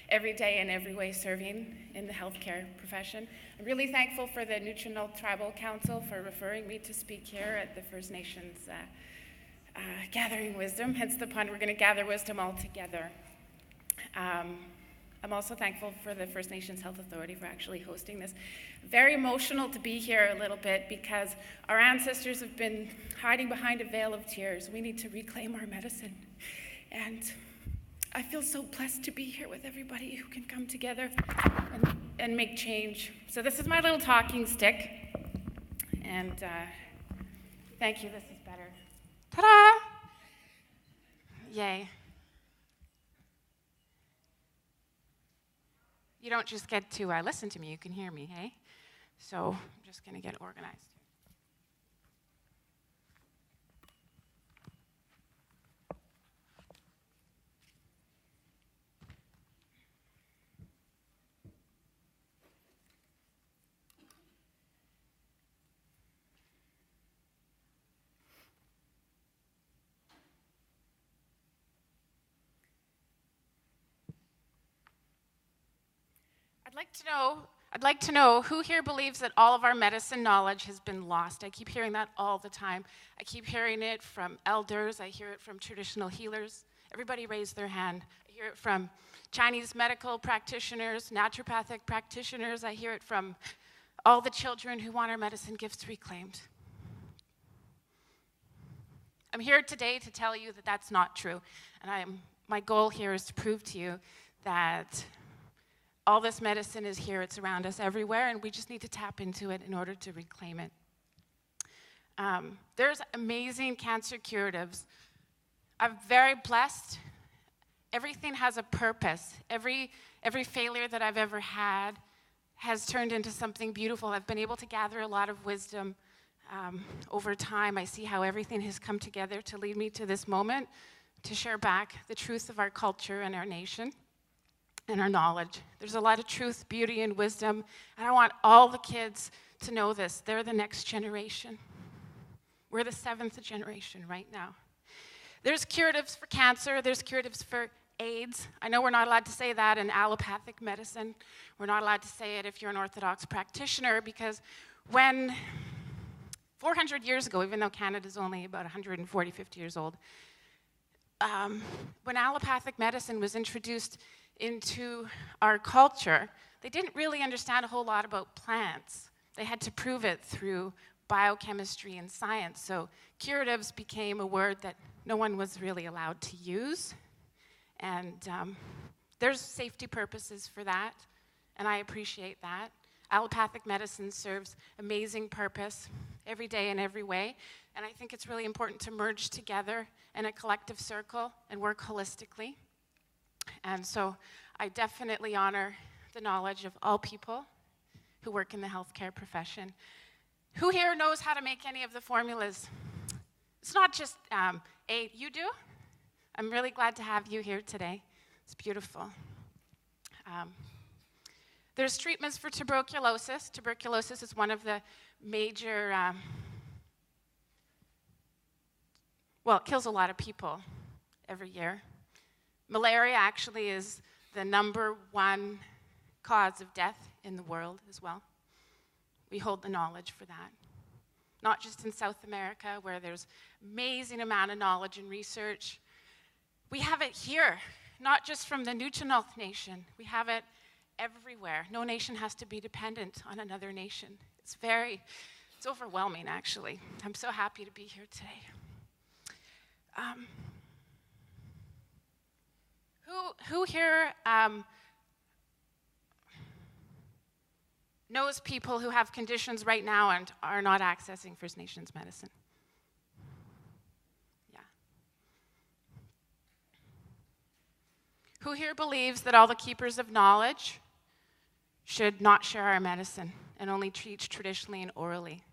every day in every way serving in the healthcare profession. I'm really thankful for the Hnatiuk Tribal Council for referring me to speak here at the First Nations Gathering Wisdom, hence the pun, we're going to gather wisdom all together. I'm also thankful for the First Nations Health Authority for actually hosting this. Very emotional to be here a little bit because our ancestors have been hiding behind a veil of tears. We need to reclaim our medicine. And I feel so blessed to be here with everybody who can come together and make change. So this is my little talking stick. And thank you, this is better. Ta-da! Yay. You don't just get to listen to me, you can hear me, hey? So I'm just going to get organized. I'd like to know who here believes that all of our medicine knowledge has been lost. I keep hearing that all the time. I keep hearing it from elders. I hear it from traditional healers. Everybody raise their hand. I hear it from Chinese medical practitioners, naturopathic practitioners. I hear it from all the children who want our medicine gifts reclaimed. I'm here today to tell you that that's not true. And my goal here is to prove to you that all this medicine is here, it's around us everywhere, and we just need to tap into it in order to reclaim it. There's amazing cancer curatives. I'm very blessed. Everything has a purpose. Every failure that I've ever had has turned into something beautiful. I've been able to gather a lot of wisdom over time. I see how everything has come together to lead me to this moment, to share back the truth of our culture and our nation and our knowledge. There's a lot of truth, beauty, and wisdom, and I want all the kids to know this. They're the next generation. We're the 7th generation right now. There's curatives for cancer. There's curatives for AIDS. I know we're not allowed to say that in allopathic medicine. We're not allowed to say it if you're an Orthodox practitioner, because when 400 years ago, even though Canada's only about 140, 50 years old, when allopathic medicine was introduced into our culture, they didn't really understand a whole lot about plants. They had to prove it through biochemistry and science. So curatives became a word that no one was really allowed to use. And there's safety purposes for that, and I appreciate that. Allopathic medicine serves amazing purpose every day in every way, and I think it's really important to merge together in a collective circle and work holistically. And so I definitely honor the knowledge of all people who work in the healthcare profession. Who here knows how to make any of the formulas? It's not just you do? I'm really glad to have you here today. It's beautiful. There's treatments for tuberculosis. Tuberculosis is one of the major, it kills a lot of people every year. Malaria actually is the #1 cause of death in the world as well. We hold the knowledge for that. Not just in South America, where there's amazing amount of knowledge and research. We have it here, not just from the Hnatiuk Nation. We have it everywhere. No nation has to be dependent on another nation. It's overwhelming, actually. I'm so happy to be here today. Who here knows people who have conditions right now and are not accessing First Nations medicine? Yeah. Who here believes that all the keepers of knowledge should not share our medicine and only treat traditionally and orally?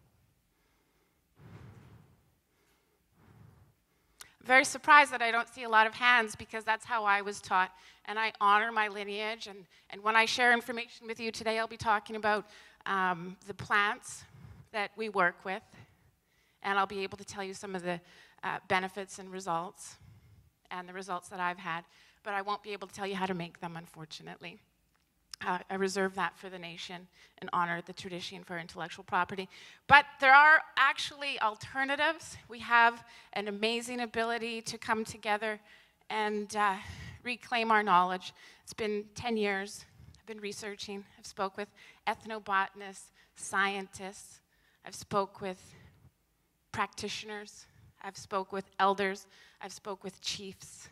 very surprised that I don't see a lot of hands because that's how I was taught. And I honor my lineage. And when I share information with you today, I'll be talking about the plants that we work with. And I'll be able to tell you some of the benefits and results and the results that I've had. But I won't be able to tell you how to make them, unfortunately. I reserve that for the nation and honor the tradition for intellectual property. But there are actually alternatives. We have an amazing ability to come together and reclaim our knowledge. It's been 10 years. I've been researching. I've spoke with ethnobotanists, scientists. I've spoke with practitioners. I've spoke with elders. I've spoke with chiefs.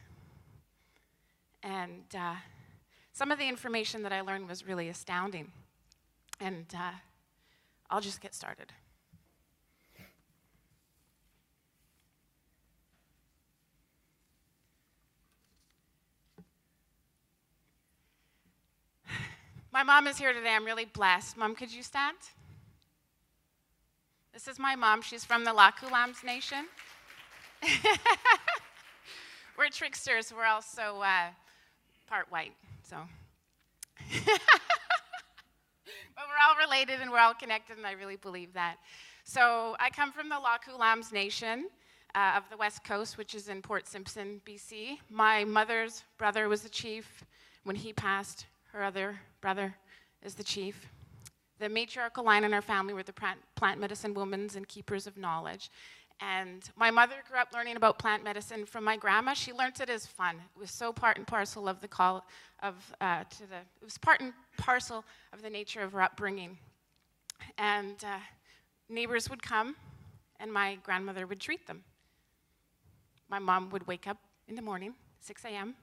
And some of the information that I learned was really astounding. And I'll just get started. My mom is here today. I'm really blessed. Mom, could you stand? This is my mom. She's from the Lakulams Nation. We're tricksters. We're also part white, so. But we're all related and we're all connected, and I really believe that. So I come from the Lakulams Nation of the West Coast, which is in Port Simpson, BC. My mother's brother was the chief. When he passed, her other brother is the chief. The matriarchal line in our family were the plant medicine women and keepers of knowledge. And my mother grew up learning about plant medicine from my grandma. She learned it as fun. It was so part and parcel of the call of it was part and parcel of the nature of her upbringing. And neighbors would come, and my grandmother would treat them. My mom would wake up in the morning, 6 a.m.,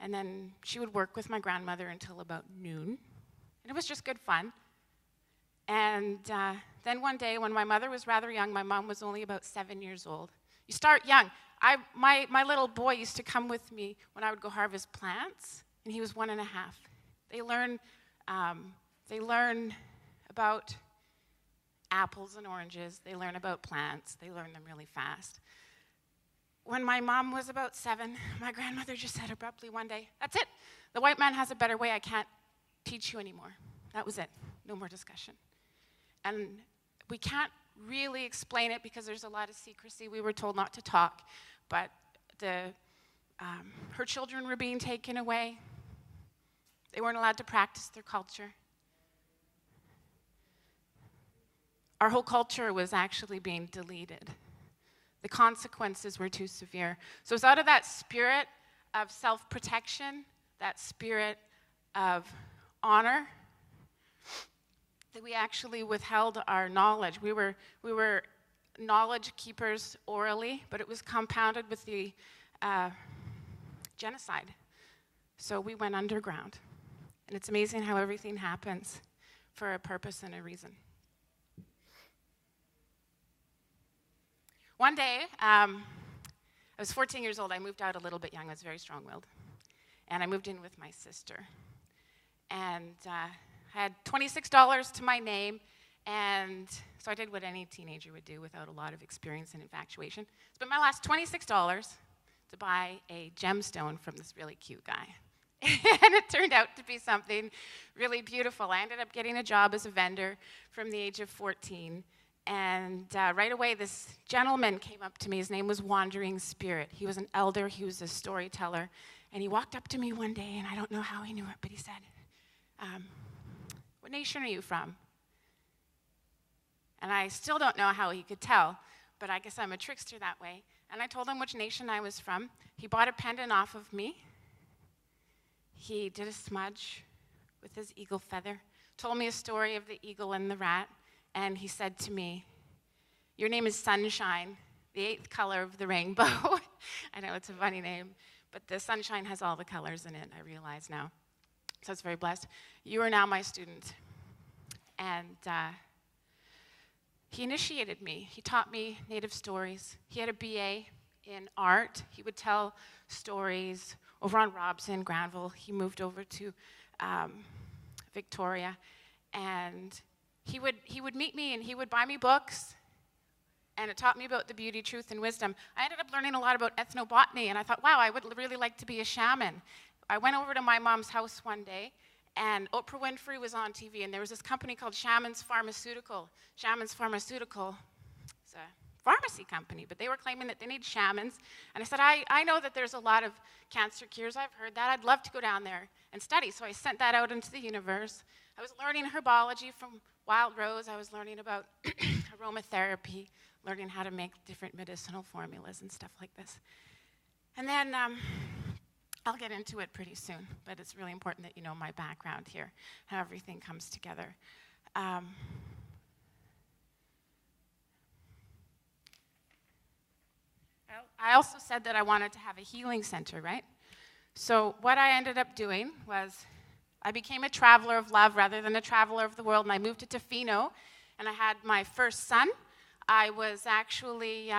and then she would work with my grandmother until about noon. And it was just good fun. And then one day, when my mother was rather young, my mom was only about 7 years old. You start young. My little boy used to come with me when I would go harvest plants, and he was 1.5. They learn about apples and oranges. They learn about plants. They learn them really fast. When my mom was about 7, my grandmother just said abruptly one day, "That's it. The white man has a better way. I can't teach you anymore." That was it. No more discussion. And we can't really explain it because there's a lot of secrecy. We were told not to talk, but her children were being taken away. They weren't allowed to practice their culture. Our whole culture was actually being deleted. The consequences were too severe. So it's out of that spirit of self-protection, that spirit of honor, that we actually withheld our knowledge. We were knowledge keepers orally, but it was compounded with the genocide. So we went underground. And it's amazing how everything happens for a purpose and a reason. One day, I was 14 years old. I moved out a little bit young. I was very strong-willed. And I moved in with my sister. And I had $26 to my name, and so I did what any teenager would do without a lot of experience and infatuation. Spent my last $26 to buy a gemstone from this really cute guy. And it turned out to be something really beautiful. I ended up getting a job as a vendor from the age of 14. And right away, this gentleman came up to me. His name was Wandering Spirit. He was an elder. He was a storyteller. And he walked up to me one day, and I don't know how he knew it, but he said, "What nation are you from?" And I still don't know how he could tell, but I guess I'm a trickster that way. And I told him which nation I was from. He bought a pendant off of me. He did a smudge with his eagle feather, told me a story of the eagle and the rat, and he said to me, "Your name is Sunshine, the 8th color of the rainbow." I know it's a funny name, but the sunshine has all the colors in it, I realize now. So I was very blessed. "You are now my student." And he initiated me. He taught me native stories. He had a BA in art. He would tell stories over on Robson, Granville. He moved over to Victoria. And he would meet me, and he would buy me books. and it taught me about the beauty, truth, and wisdom. I ended up learning a lot about ethnobotany, and I thought, wow, I would really like to be a shaman. I went over to my mom's house one day, and Oprah Winfrey was on TV, and there was this company called Shaman's Pharmaceutical. Shaman's Pharmaceutical is a pharmacy company, but they were claiming that they need shamans. And I said, I know that there's a lot of cancer cures. I've heard that. I'd love to go down there and study. So I sent that out into the universe. I was learning herbology from wild rose. I was learning about aromatherapy, learning how to make different medicinal formulas and stuff like this. And then I'll get into it pretty soon, but it's really important that you know my background here, how everything comes together. I also said that I wanted to have a healing center, right? So what I ended up doing was I became a traveler of love rather than a traveler of the world, and I moved to Tofino, and I had my first son. I was actually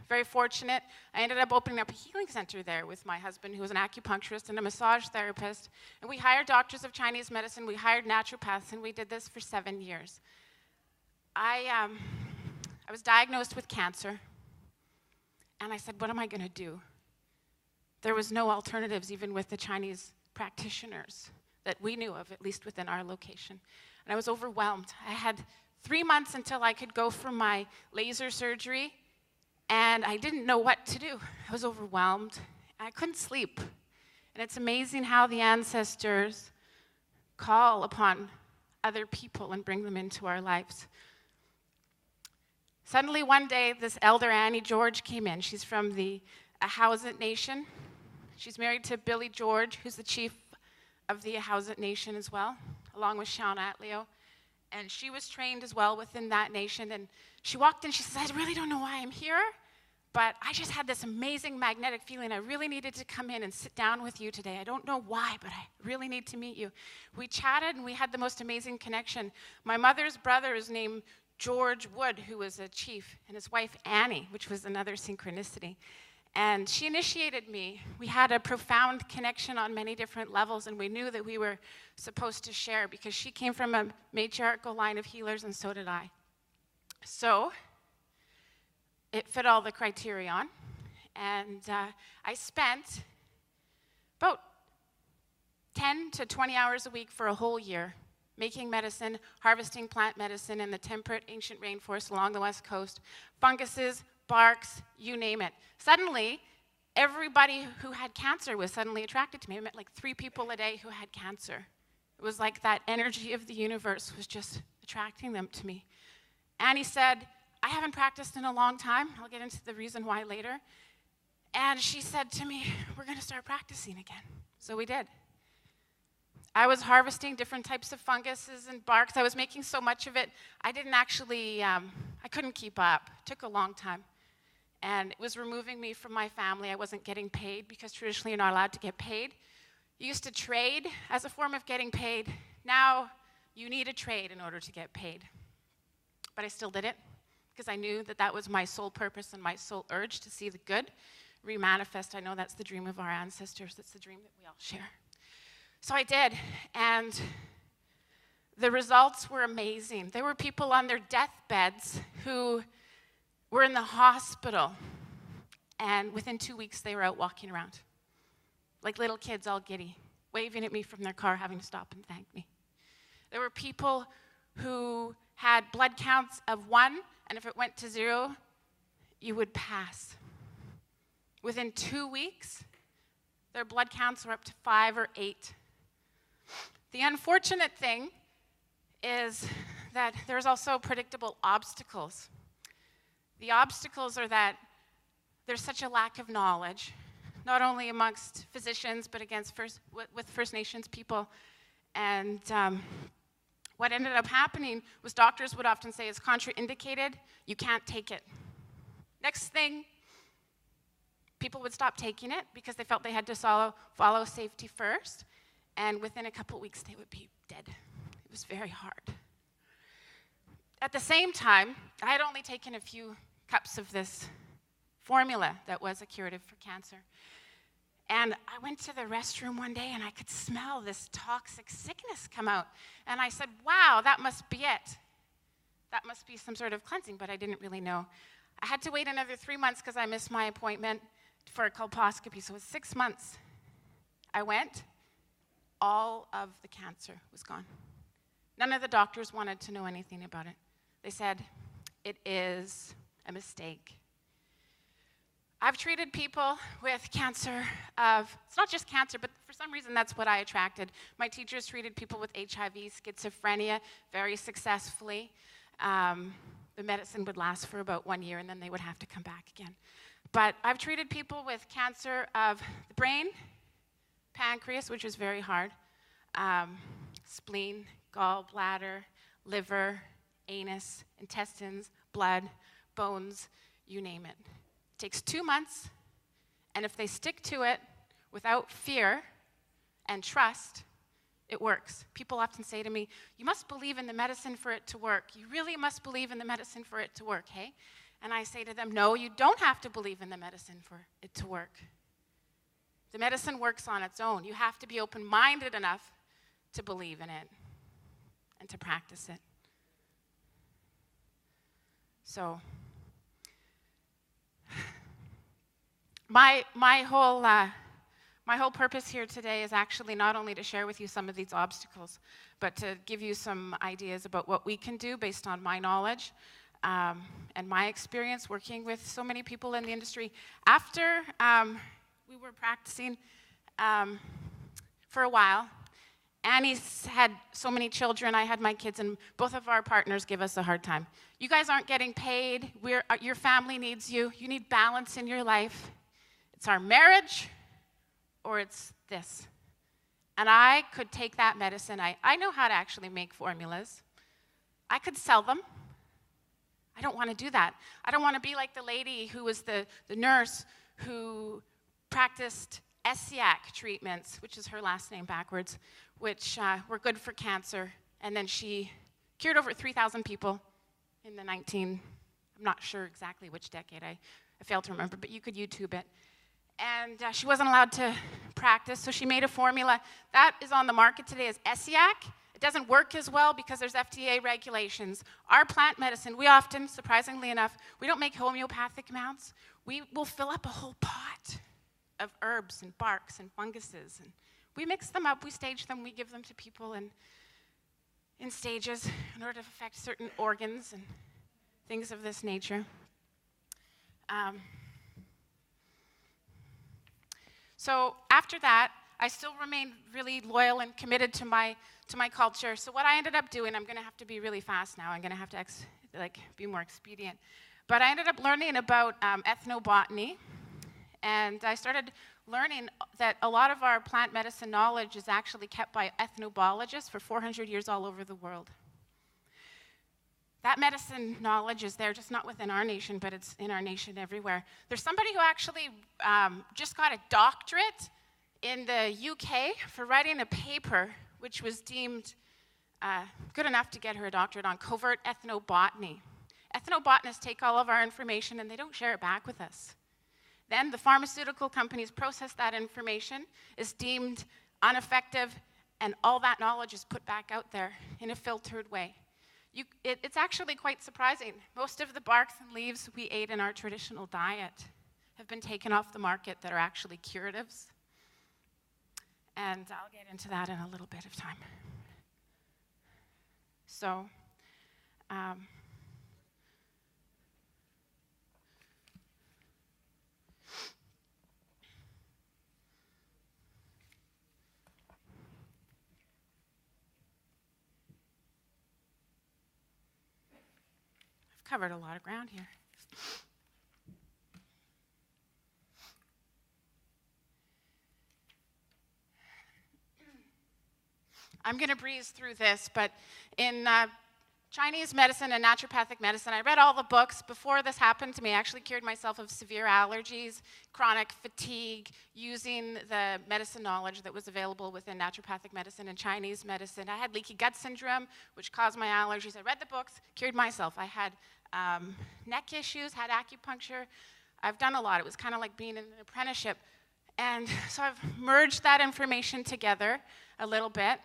very fortunate. I ended up opening up a healing center there with my husband, who was an acupuncturist and a massage therapist, and we hired doctors of Chinese medicine, we hired naturopaths, and we did this for 7 years. I was diagnosed with cancer, and I said, what am I going to do? There was no alternatives, even with the Chinese practitioners that we knew of, at least within our location. And I was overwhelmed. I had 3 months until I could go for my laser surgery, and I didn't know what to do. I was overwhelmed. I couldn't sleep. And it's amazing how the ancestors call upon other people and bring them into our lives. Suddenly one day, this elder Annie George came in. She's from the Ahousaht Nation. She's married to Billy George, who's the chief of the Ahousaht Nation as well, along with Sean Atleo. And she was trained as well within that nation. And she walked in, she says, I really don't know why I'm here, but I just had this amazing magnetic feeling. I really needed to come in and sit down with you today. I don't know why, but I really need to meet you. We chatted, and we had the most amazing connection. My mother's brother is named George Wood, who was a chief, and his wife Annie, which was another synchronicity. And she initiated me. We had a profound connection on many different levels, and we knew that we were supposed to share because she came from a matriarchal line of healers, and so did I. So it fit all the criterion, and I spent about 10 to 20 hours a week for a whole year making medicine, harvesting plant medicine in the temperate ancient rainforest along the west coast, funguses, barks, you name it. Suddenly, everybody who had cancer was suddenly attracted to me. I met like 3 people a day who had cancer. It was like that energy of the universe was just attracting them to me. Annie said, I haven't practiced in a long time. I'll get into the reason why later. And she said to me, we're going to start practicing again. So we did. I was harvesting different types of funguses and barks. I was making so much of it, I didn't actually, I couldn't keep up. It took a long time. And it was removing me from my family. I wasn't getting paid because traditionally you're not allowed to get paid. You used to trade as a form of getting paid. Now you need a trade in order to get paid. But I still did it because I knew that that was my sole purpose and my sole urge to see the good remanifest. I know that's the dream of our ancestors. That's the dream that we all share. So I did, and the results were amazing. There were people on their deathbeds who were in the hospital, and within 2 weeks they were out walking around, like little kids all giddy, waving at me from their car, having to stop and thank me. There were people who had blood counts of 1, and if it went to 0, you would pass. Within 2 weeks, their blood counts were up to 5 or 8. The unfortunate thing is that there's also predictable obstacles. The obstacles are that there's such a lack of knowledge, not only amongst physicians, but with First Nations people. And what ended up happening was doctors would often say it's contraindicated, you can't take it. Next thing, people would stop taking it because they felt they had to follow safety first. And within a couple weeks, they would be dead. It was very hard. At the same time, I had only taken a few cups of this formula that was a curative for cancer. And I went to the restroom one day, and I could smell this toxic sickness come out. And I said, wow, that must be it. That must be some sort of cleansing, but I didn't really know. I had to wait another 3 months because I missed my appointment for a colposcopy, so it was 6 months. I went, all of the cancer was gone. None of the doctors wanted to know anything about it. They said, it is a mistake. I've treated people with cancer it's not just cancer, but for some reason that's what I attracted. My teachers treated people with HIV, schizophrenia very successfully. The medicine would last for about 1 year and then they would have to come back again. But I've treated people with cancer of the brain, pancreas, which is very hard, spleen, gallbladder, liver, anus, intestines, blood, bones, you name it. It takes 2 months, and if they stick to it without fear and trust, it works. People often say to me, you must believe in the medicine for it to work. You really must believe in the medicine for it to work, hey? And I say to them, no, you don't have to believe in the medicine for it to work. The medicine works on its own. You have to be open-minded enough to believe in it and to practice it. So, my whole purpose here today is actually not only to share with you some of these obstacles, but to give you some ideas about what we can do based on my knowledge and my experience working with so many people in the industry. After we were practicing for a while, Annie's had so many children, I had my kids, and both of our partners give us a hard time. You guys aren't getting paid. Your family needs you. You need balance in your life. It's our marriage, or it's this. And I could take that medicine. I know how to actually make formulas. I could sell them. I don't want to do that. I don't want to be like the lady who was the nurse who practiced Hnatiuk treatments, which is her last name backwards, which were good for cancer. And then she cured over 3,000 people in the I'm not sure exactly which decade. I fail to remember, but you could YouTube it. And she wasn't allowed to practice, so she made a formula. That is on the market today as Hnatiuk. It doesn't work as well because there's FDA regulations. Our plant medicine, we often, surprisingly enough, we don't make homeopathic amounts. We will fill up a whole pot of herbs and barks and funguses. And we mix them up, we stage them, we give them to people in stages in order to affect certain organs and things of this nature. So after that, I still remained really loyal and committed to my culture. So what I ended up doing, I'm going to have to be really fast now. I'm going to have to be more expedient. But I ended up learning about ethnobotany, and I started learning that a lot of our plant medicine knowledge is actually kept by ethnobiologists for 400 years all over the world. That medicine knowledge is there, just not within our nation, but it's in our nation everywhere. There's somebody who actually just got a doctorate in the UK for writing a paper which was deemed good enough to get her a doctorate on covert ethnobotany. Ethnobotanists take all of our information and they don't share it back with us. Then the pharmaceutical companies process that information, is deemed ineffective, and all that knowledge is put back out there in a filtered way. It's actually quite surprising. Most of the barks and leaves we ate in our traditional diet have been taken off the market that are actually curatives. And I'll get into that in a little bit of time. So, covered a lot of ground here. I'm going to breeze through this, but in Chinese medicine and naturopathic medicine, I read all the books. Before this happened to me, I actually cured myself of severe allergies, chronic fatigue, using the medicine knowledge that was available within naturopathic medicine and Chinese medicine. I had leaky gut syndrome, which caused my allergies. I read the books, cured myself. I had neck issues, had acupuncture. I've done a lot. It was kind of like being in an apprenticeship. And so I've merged that information together a little bit,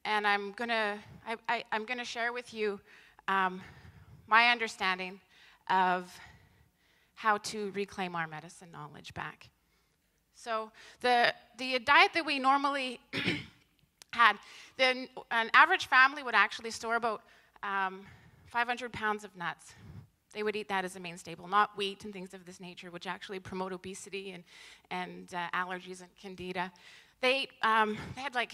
and I'm gonna share with you my understanding of how to reclaim our medicine knowledge back. So the diet that we normally had, an average family would actually store about 500 pounds of nuts. They would eat that as a main staple, not wheat and things of this nature, which actually promote obesity and allergies and candida. They had like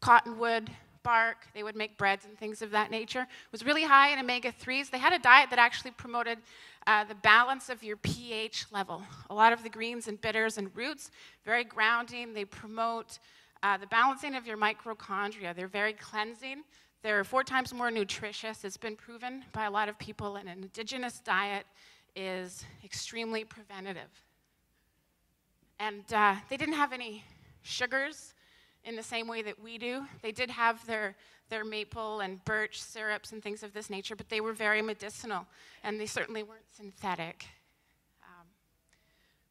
cottonwood, bark. They would make breads and things of that nature. It was really high in omega-3s. They had a diet that actually promoted the balance of your pH level. A lot of the greens and bitters and roots, very grounding. They promote the balancing of your mitochondria. They're very cleansing. They're 4 times more nutritious. It's been proven by a lot of people, and an indigenous diet is extremely preventative. And they didn't have any sugars in the same way that we do. They did have their maple and birch syrups and things of this nature, but they were very medicinal, and they certainly weren't synthetic.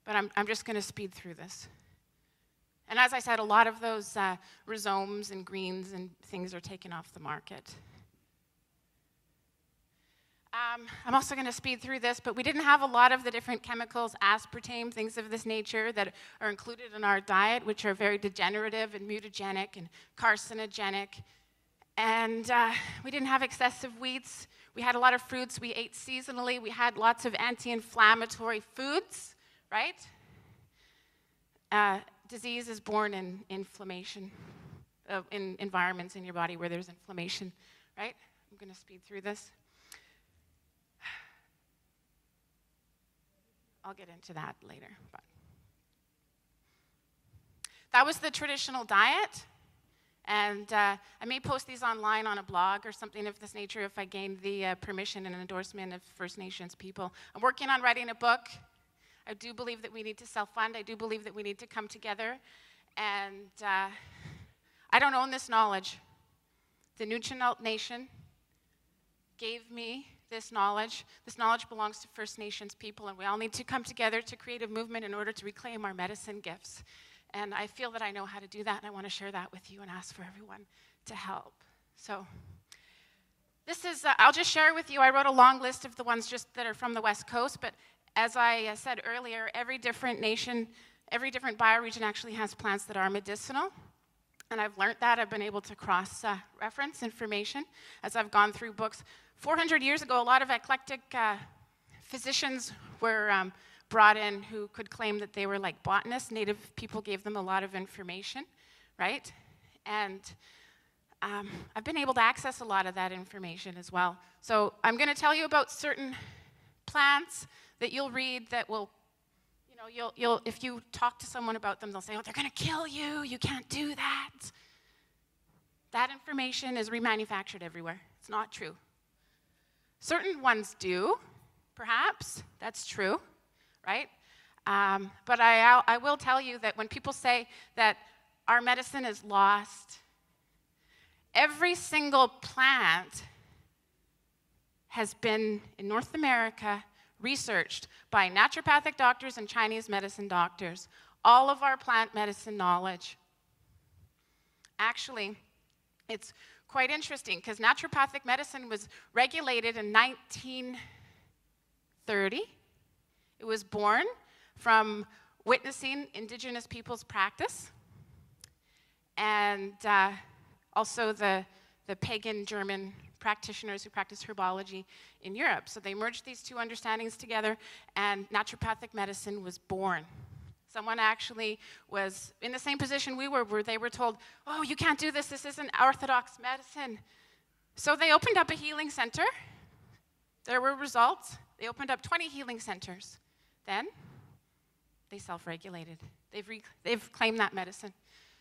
But I'm just going to speed through this. And as I said, a lot of those rhizomes and greens and things are taken off the market. I'm also going to speed through this, but we didn't have a lot of the different chemicals, aspartame, things of this nature that are included in our diet, which are very degenerative and mutagenic and carcinogenic. And we didn't have excessive wheats. We had a lot of fruits. We ate seasonally. We had lots of anti-inflammatory foods, right? Disease is born in inflammation, in environments in your body where there's inflammation, right? I'm going to speed through this. I'll get into that later. But that was the traditional diet, and I may post these online on a blog or something of this nature if I gain the permission and endorsement of First Nations people. I'm working on writing a book. I do believe that we need to self-fund. I do believe that we need to come together, and I don't own this knowledge. The Hnatiuk Nation gave me this knowledge. This knowledge belongs to First Nations people, and we all need to come together to create a movement in order to reclaim our medicine gifts. And I feel that I know how to do that, and I want to share that with you and ask for everyone to help. So this is, I'll just share with you, I wrote a long list of the ones just that are from the West Coast, but as I said earlier, every different nation, every different bioregion actually has plants that are medicinal. And I've learned that. I've been able to cross-reference information as I've gone through books. 400 years ago, a lot of eclectic physicians were brought in who could claim that they were like botanists. Native people gave them a lot of information, right? And I've been able to access a lot of that information as well. So I'm going to tell you about certain plants that you'll read that will, you'll if you talk to someone about them, they'll say, oh, they're going to kill you. You can't do that. That information is remanufactured everywhere. It's not true. Certain ones do, perhaps. That's true, right? But I will tell you that when people say that our medicine is lost, every single plant has been, in North America, researched by naturopathic doctors and Chinese medicine doctors. All of our plant medicine knowledge. Actually, it's quite interesting because naturopathic medicine was regulated in 1930. It was born from witnessing indigenous people's practice and also the pagan German practitioners who practiced herbology in Europe. So they merged these two understandings together, and naturopathic medicine was born. Someone actually was in the same position we were, where they were told, oh, you can't do this, this isn't orthodox medicine. So they opened up a healing center. There were results. They opened up 20 healing centers. Then they self-regulated. They've claimed that medicine.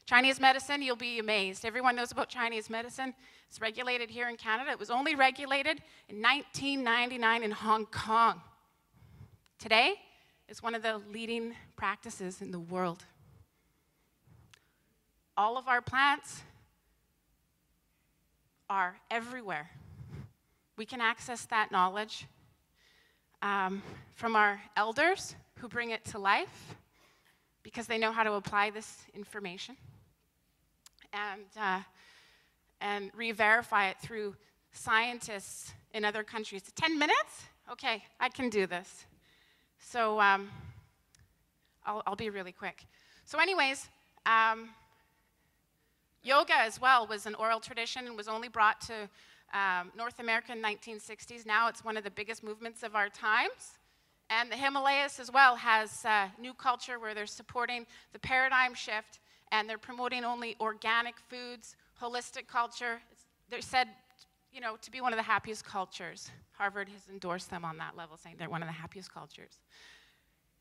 Chinese medicine, you'll be amazed. Everyone knows about Chinese medicine. It's regulated here in Canada. It was only regulated in 1999 in Hong Kong. Today, it's one of the leading practices in the world. All of our plants are everywhere. We can access that knowledge from our elders who bring it to life because they know how to apply this information and re-verify it through scientists in other countries. 10 minutes? Okay, I can do this. So I'll be really quick. So anyways, yoga as well was an oral tradition and was only brought to North America in the 1960s. Now it's one of the biggest movements of our times. And the Himalayas as well has new culture where they're supporting the paradigm shift and they're promoting only organic foods, holistic culture. They're said, you know, to be one of the happiest cultures. Harvard has endorsed them on that level, saying they're one of the happiest cultures.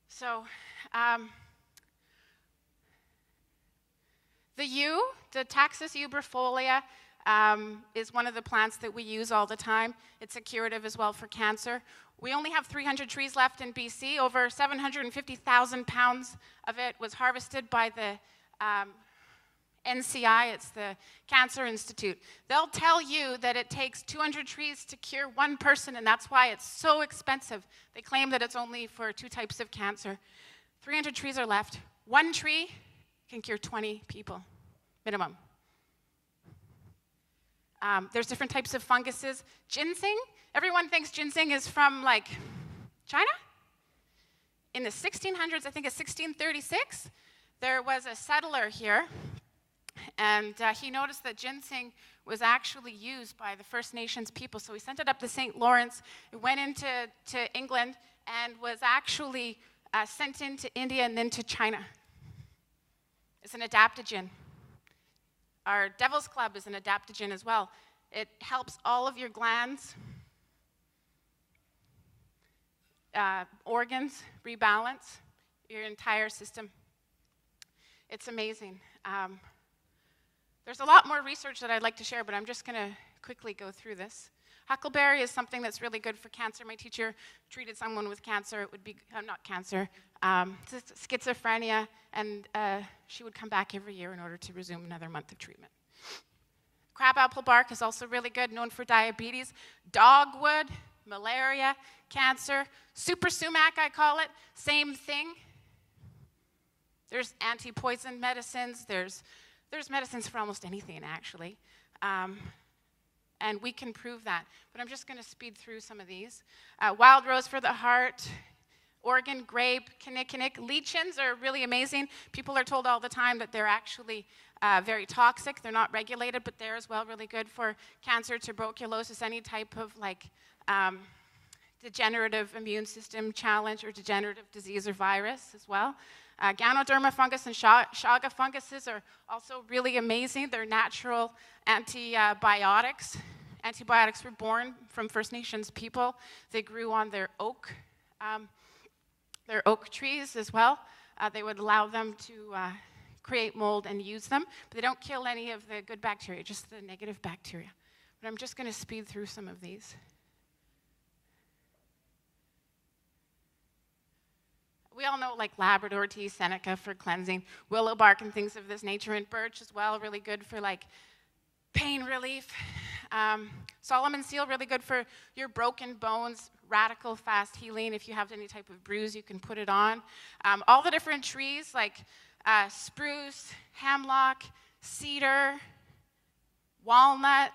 So the yew, the Taxus ubrifolia, is one of the plants that we use all the time. It's a curative as well for cancer. We only have 300 trees left in BC. Over 750,000 pounds of it was harvested by the NCI, it's the Cancer Institute. They'll tell you that it takes 200 trees to cure one person, and that's why it's so expensive. They claim that it's only for 2 types of cancer. 300 trees are left. One tree can cure 20 people, minimum. There's different types of funguses. Ginseng, everyone thinks ginseng is from like China. In the 1600s, I think it's 1636, there was a settler here, and he noticed that ginseng was actually used by the First Nations people. So he sent it up the St. Lawrence. It went into England and was actually sent into India and then to China. It's an adaptogen. Our Devil's Club is an adaptogen as well. It helps all of your glands, organs rebalance, your entire system. It's amazing. There's a lot more research that I'd like to share, but I'm just going to quickly go through this. Huckleberry is something that's really good for cancer. My teacher treated someone with cancer. It would be, not cancer, schizophrenia, and she would come back every year in order to resume another month of treatment. Crabapple bark is also really good, known for diabetes. Dogwood, malaria, cancer. Super sumac, I call it, same thing. There's anti-poison medicines. There's medicines for almost anything, actually. And we can prove that. But I'm just going to speed through some of these. Wild rose for the heart, Oregon grape, kinnikinnick. Lichens are really amazing. People are told all the time that they're actually very toxic. They're not regulated, but they're as well really good for cancer, tuberculosis, any type of like degenerative immune system challenge or degenerative disease or virus as well. Ganoderma fungus and chaga funguses are also really amazing. They're natural antibiotics. Antibiotics were born from First Nations people. They grew on their oak trees as well. They would allow them to create mold and use them, but they don't kill any of the good bacteria, just the negative bacteria. But I'm just going to speed through some of these. We all know like Labrador tea, Seneca for cleansing, willow bark and things of this nature, and birch as well, really good for like pain relief. Solomon seal, really good for your broken bones, radical fast healing. If you have any type of bruise, you can put it on. All the different trees like spruce, hemlock, cedar, walnut,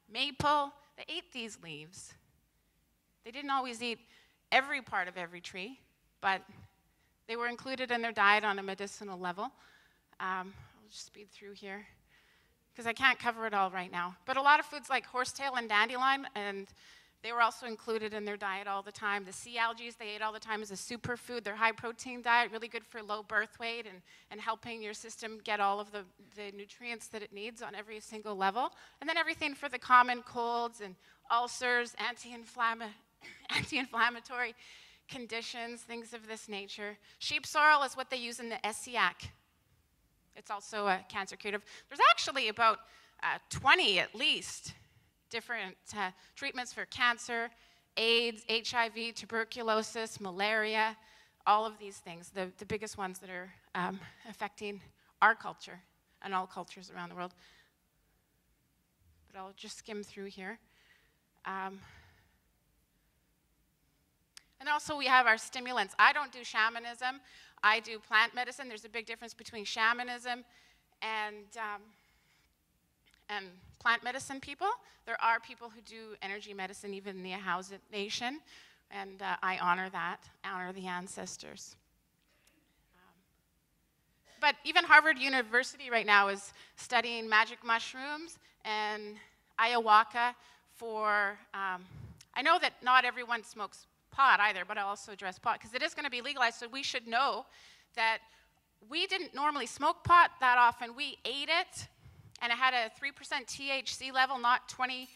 maple, they ate these leaves. They didn't always eat every part of every tree, but they were included in their diet on a medicinal level. I'll just speed through here because I can't cover it all right now. But a lot of foods like horsetail and dandelion, and they were also included in their diet all the time. The sea algae they ate all the time as a superfood. Their high-protein diet, really good for low birth weight and helping your system get all of the nutrients that it needs on every single level. And then everything for the common colds and ulcers, anti-inflammatory conditions, things of this nature. Sheep sorrel is what they use in the SCIAC. It's also a cancer curative. There's actually about 20 at least different treatments for cancer, AIDS, HIV, tuberculosis, malaria, all of these things, the biggest ones that are affecting our culture and all cultures around the world. But I'll just skim through here. And also we have our stimulants. I don't do shamanism. I do plant medicine. There's a big difference between shamanism and plant medicine people. There are people who do energy medicine, even in the Ahousaht Nation, And I honor that, honor the ancestors. But even Harvard University right now is studying magic mushrooms and ayahuasca for, I know that not everyone smokes pot either, but I'll also address pot because it is going to be legalized, so we should know that we didn't normally smoke pot that often. We ate it, and it had a 3% THC level, not 28%,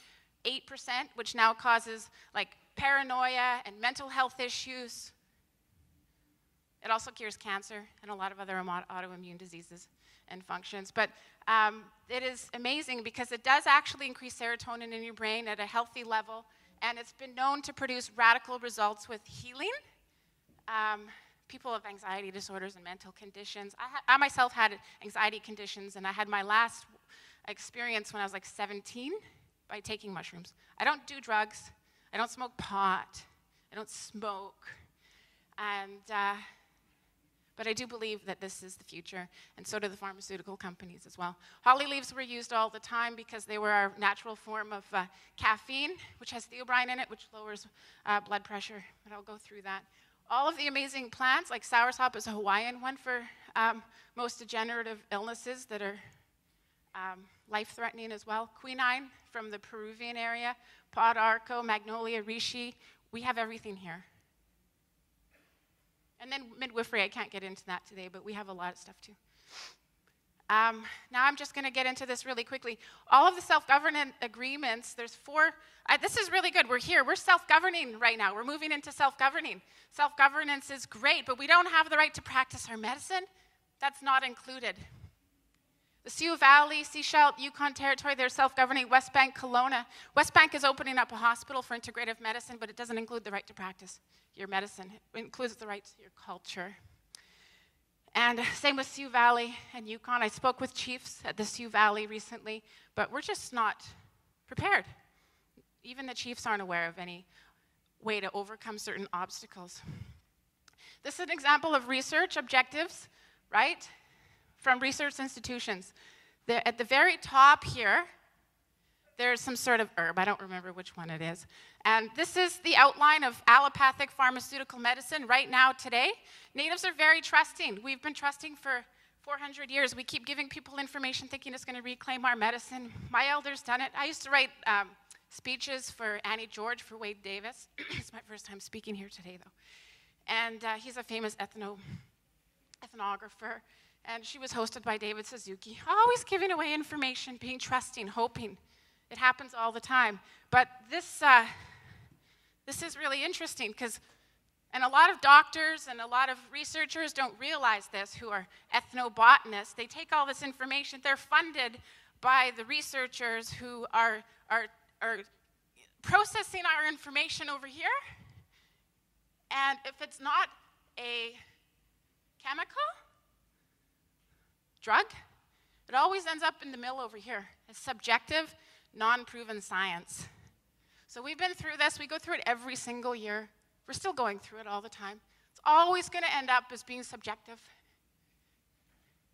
which now causes like paranoia and mental health issues. It also cures cancer and a lot of other autoimmune diseases and functions. But it is amazing because it does actually increase serotonin in your brain at a healthy level, and it's been known to produce radical results with healing. People with anxiety disorders and mental conditions. I myself had anxiety conditions, and I had my last experience when I was like 17 by taking mushrooms. I don't do drugs. I don't smoke pot. I don't smoke. But I do believe that this is the future, and so do the pharmaceutical companies as well. Holly leaves were used all the time because they were our natural form of caffeine, which has theobrine in it, which lowers blood pressure, but I'll go through that. All of the amazing plants, like soursop is a Hawaiian one for most degenerative illnesses that are life-threatening as well. Quinine from the Peruvian area, pod arco, magnolia, reishi. We have everything here. And then midwifery, I can't get into that today, but we have a lot of stuff too. Now I'm just going to get into this really quickly. All of the self-governance agreements, there's 4. This is really good. We're here. We're self-governing right now. We're moving into self-governing. Self-governance is great, but we don't have the right to practice our medicine. That's not included. The Sioux Valley, Sechelt, Yukon Territory, they're self-governing. West Bank, Kelowna. West Bank is opening up a hospital for integrative medicine, but it doesn't include the right to practice your medicine. It includes the right to your culture. And same with Sioux Valley and Yukon. I spoke with chiefs at the Sioux Valley recently, but we're just not prepared. Even the chiefs aren't aware of any way to overcome certain obstacles. This is an example of research objectives, right? From research institutions. At the very top here, there's some sort of herb. I don't remember which one it is. And this is the outline of allopathic pharmaceutical medicine right now today. Natives are very trusting. We've been trusting for 400 years. We keep giving people information thinking it's going to reclaim our medicine. My elder's done it. I used to write speeches for Annie George, for Wade Davis. It's my first time speaking here today, though. And he's a famous ethnographer. And she was hosted by David Suzuki, always giving away information, being trusting, hoping. It happens all the time. But this is really interesting and a lot of doctors and a lot of researchers don't realize this, who are ethnobotanists. They take all this information. They're funded by the researchers who are processing our information over here. And if it's not a chemical drug, it always ends up in the mill over here. It's subjective, non-proven science. So we've been through this. We go through it every single year. We're still going through it all the time. It's always going to end up as being subjective.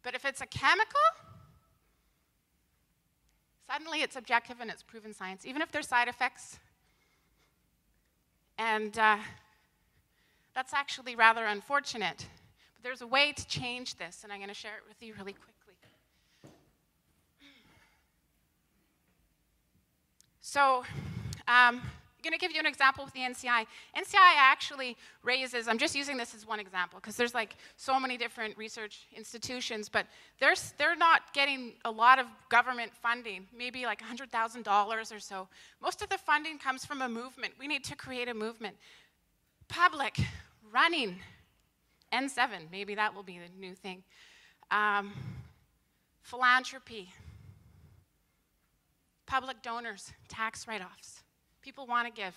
But if it's a chemical, suddenly it's objective and it's proven science, even if there's side effects. And that's actually rather unfortunate. But there's a way to change this, and I'm going to share it with you really quickly. So I'm going to give you an example with the NCI. NCI actually raises, I'm just using this as one example, because there's like so many different research institutions, but they're not getting a lot of government funding, maybe like $100,000 or so. Most of the funding comes from a movement. We need to create a movement. Public, running, N7, maybe that will be the new thing. Philanthropy. Public donors, tax write-offs. People want to give.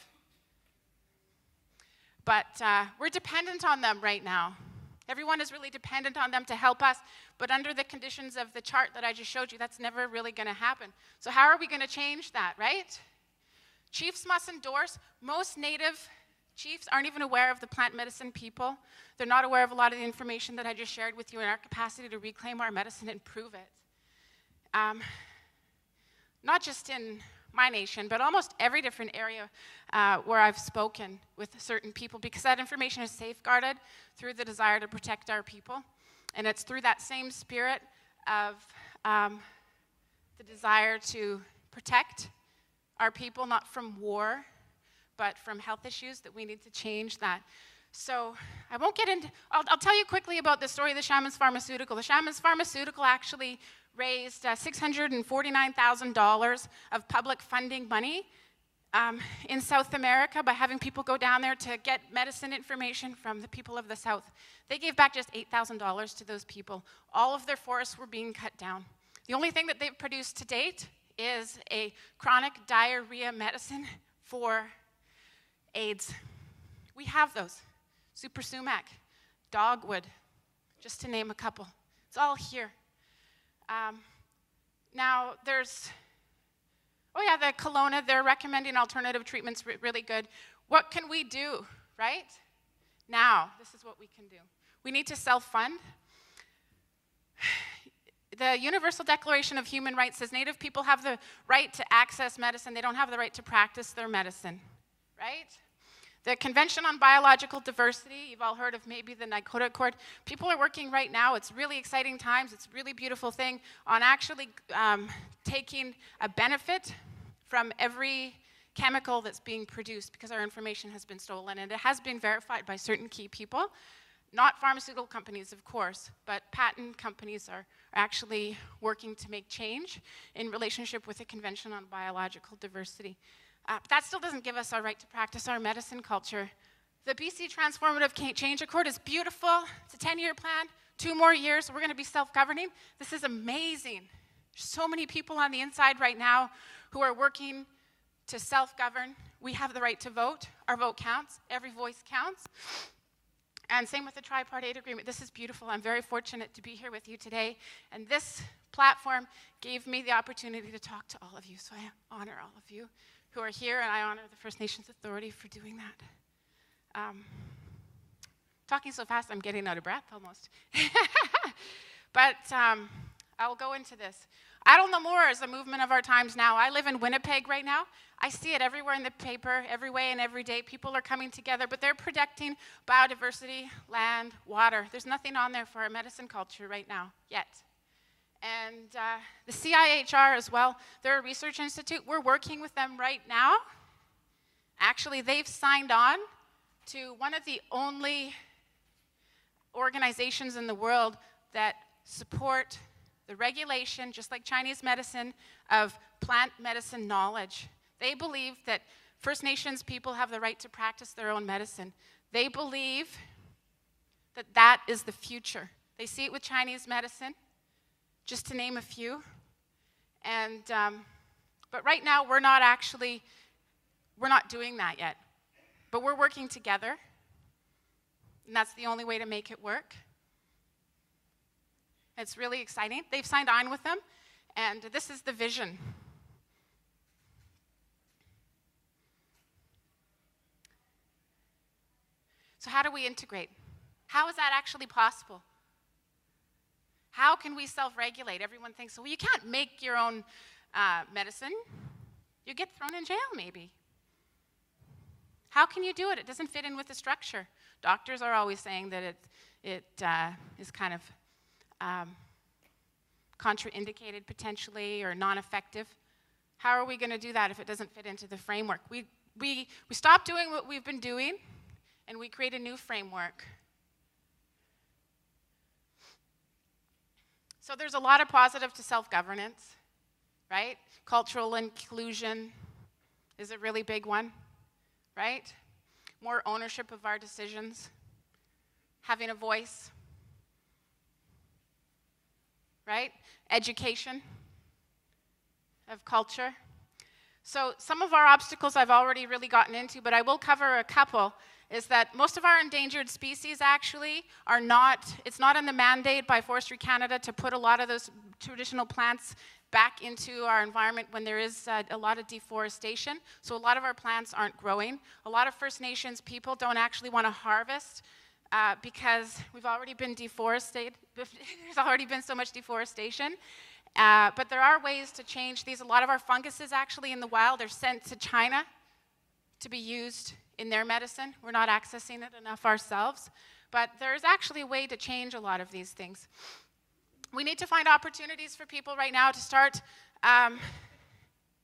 But we're dependent on them right now. Everyone is really dependent on them to help us, but under the conditions of the chart that I just showed you, that's never really going to happen. So how are we going to change that, right? Chiefs must endorse. Most native chiefs aren't even aware of the plant medicine people. They're not aware of a lot of the information that I just shared with you in our capacity to reclaim our medicine and prove it. Not just in my nation, but almost every different area where I've spoken with certain people, because that information is safeguarded through the desire to protect our people. And it's through that same spirit of the desire to protect our people, not from war, but from health issues, that we need to change that. So I won't get into, I'll tell you quickly about the story of the Shaman's Pharmaceutical. The Shaman's Pharmaceutical actually raised $649,000 of public funding money in South America by having people go down there to get medicine information from the people of the South. They gave back just $8,000 to those people. All of their forests were being cut down. The only thing that they've produced to date is a chronic diarrhea medicine for AIDS. We have those. Super sumac, dogwood, just to name a couple. It's all here. Now there's, the Kelowna, they're recommending alternative treatments, really good. What can we do, right? Now, this is what we can do. We need to self-fund. The Universal Declaration of Human Rights says Native people have the right to access medicine. They don't have the right to practice their medicine, right? The Convention on Biological Diversity, you've all heard of maybe the Hnatiuk Accord. People are working right now, it's really exciting times, it's a really beautiful thing, on actually taking a benefit from every chemical that's being produced, because our information has been stolen, and it has been verified by certain key people. Not pharmaceutical companies, of course, but patent companies are actually working to make change in relationship with the Convention on Biological Diversity. But that still doesn't give us our right to practice our medicine culture. The BC Transformative Change Accord is beautiful. It's a 10-year plan, 2 more years, we're going to be self-governing. This is amazing. There's so many people on the inside right now who are working to self-govern. We have the right to vote. Our vote counts. Every voice counts. And same with the tripartite agreement. This is beautiful. I'm very fortunate to be here with you today. And this platform gave me the opportunity to talk to all of you. So I honor all of you who are here, and I honor the First Nations Authority for doing that. Talking so fast, I'm getting out of breath almost. But I'll go into this. Idle no more is a movement of our times now. I live in Winnipeg right now. I see it everywhere in the paper, every way and every day. People are coming together, but they're protecting biodiversity, land, water. There's nothing on there for our medicine culture right now, yet. And the CIHR as well, they're a research institute. We're working with them right now. Actually, they've signed on to one of the only organizations in the world that support the regulation, just like Chinese medicine, of plant medicine knowledge. They believe that First Nations people have the right to practice their own medicine. They believe that that is the future. They see it with Chinese medicine, just to name a few. And, but right now, we're not doing that yet. But we're working together, and that's the only way to make it work. It's really exciting. They've signed on with them, and this is the vision. So how do we integrate? How is that actually possible? How can we self-regulate? Everyone thinks, well, you can't make your own medicine. You get thrown in jail, maybe. How can you do it? It doesn't fit in with the structure. Doctors are always saying that it is kind of contraindicated potentially, or non-effective. How are we going to do that if it doesn't fit into the framework? We stop doing what we've been doing, and we create a new framework. So there's a lot of positive to self-governance, right? Cultural inclusion is a really big one, right? More ownership of our decisions, having a voice, right? Education of culture. So some of our obstacles I've already really gotten into, but I will cover a couple, is that most of our endangered species actually are not, it's not in the mandate by Forestry Canada to put a lot of those traditional plants back into our environment when there is a lot of deforestation. So a lot of our plants aren't growing. A lot of First Nations people don't actually want to harvest because we've already been deforested. There's already been so much deforestation. But there are ways to change these. A lot of our funguses actually in the wild are sent to China to be used in their medicine. We're not accessing it enough ourselves. But there's actually a way to change a lot of these things. We need to find opportunities for people right now to start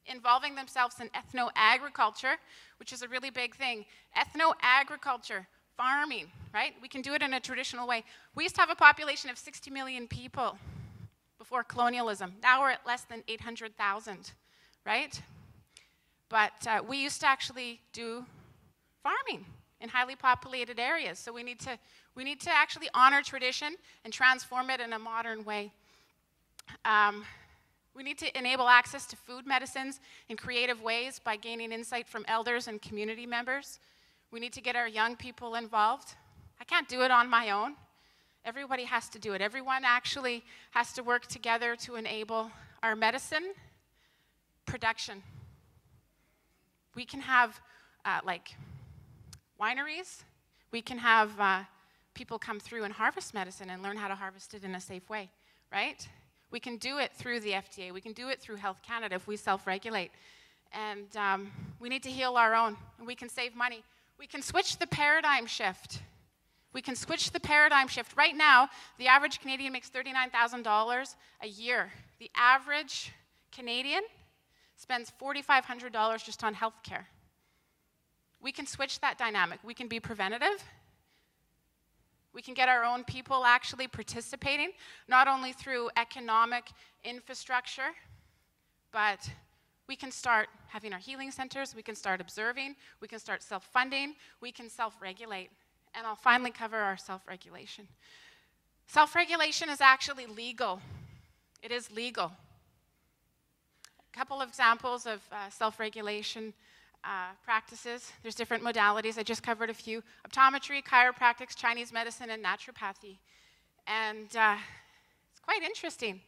involving themselves in ethno-agriculture, which is a really big thing. Ethno-agriculture, farming, right? We can do it in a traditional way. We used to have a population of 60 million people before colonialism. Now we're at less than 800,000, right? But we used to actually do farming in highly populated areas. So we need to actually honor tradition and transform it in a modern way. We need to enable access to food medicines in creative ways by gaining insight from elders and community members. We need to get our young people involved. I can't do it on my own. Everybody has to do it. Everyone actually has to work together to enable our medicine production. We can have like wineries. We can have people come through and harvest medicine and learn how to harvest it in a safe way, right? We can do it through the FDA. We can do it through Health Canada if we self-regulate. And we need to heal our own, and we can save money. We can switch the paradigm shift. We can switch the paradigm shift. Right now, the average Canadian makes $39,000 a year. The average Canadian spends $4,500 just on health care. We can switch that dynamic. We can be preventative. We can get our own people actually participating, not only through economic infrastructure, but we can start having our healing centers, we can start observing, we can start self-funding, we can self-regulate. And I'll finally cover our self-regulation. Self-regulation is actually legal. It is legal. A couple of examples of self-regulation practices. There's different modalities. I just covered a few. Optometry, chiropractics, Chinese medicine, and naturopathy. And it's quite interesting.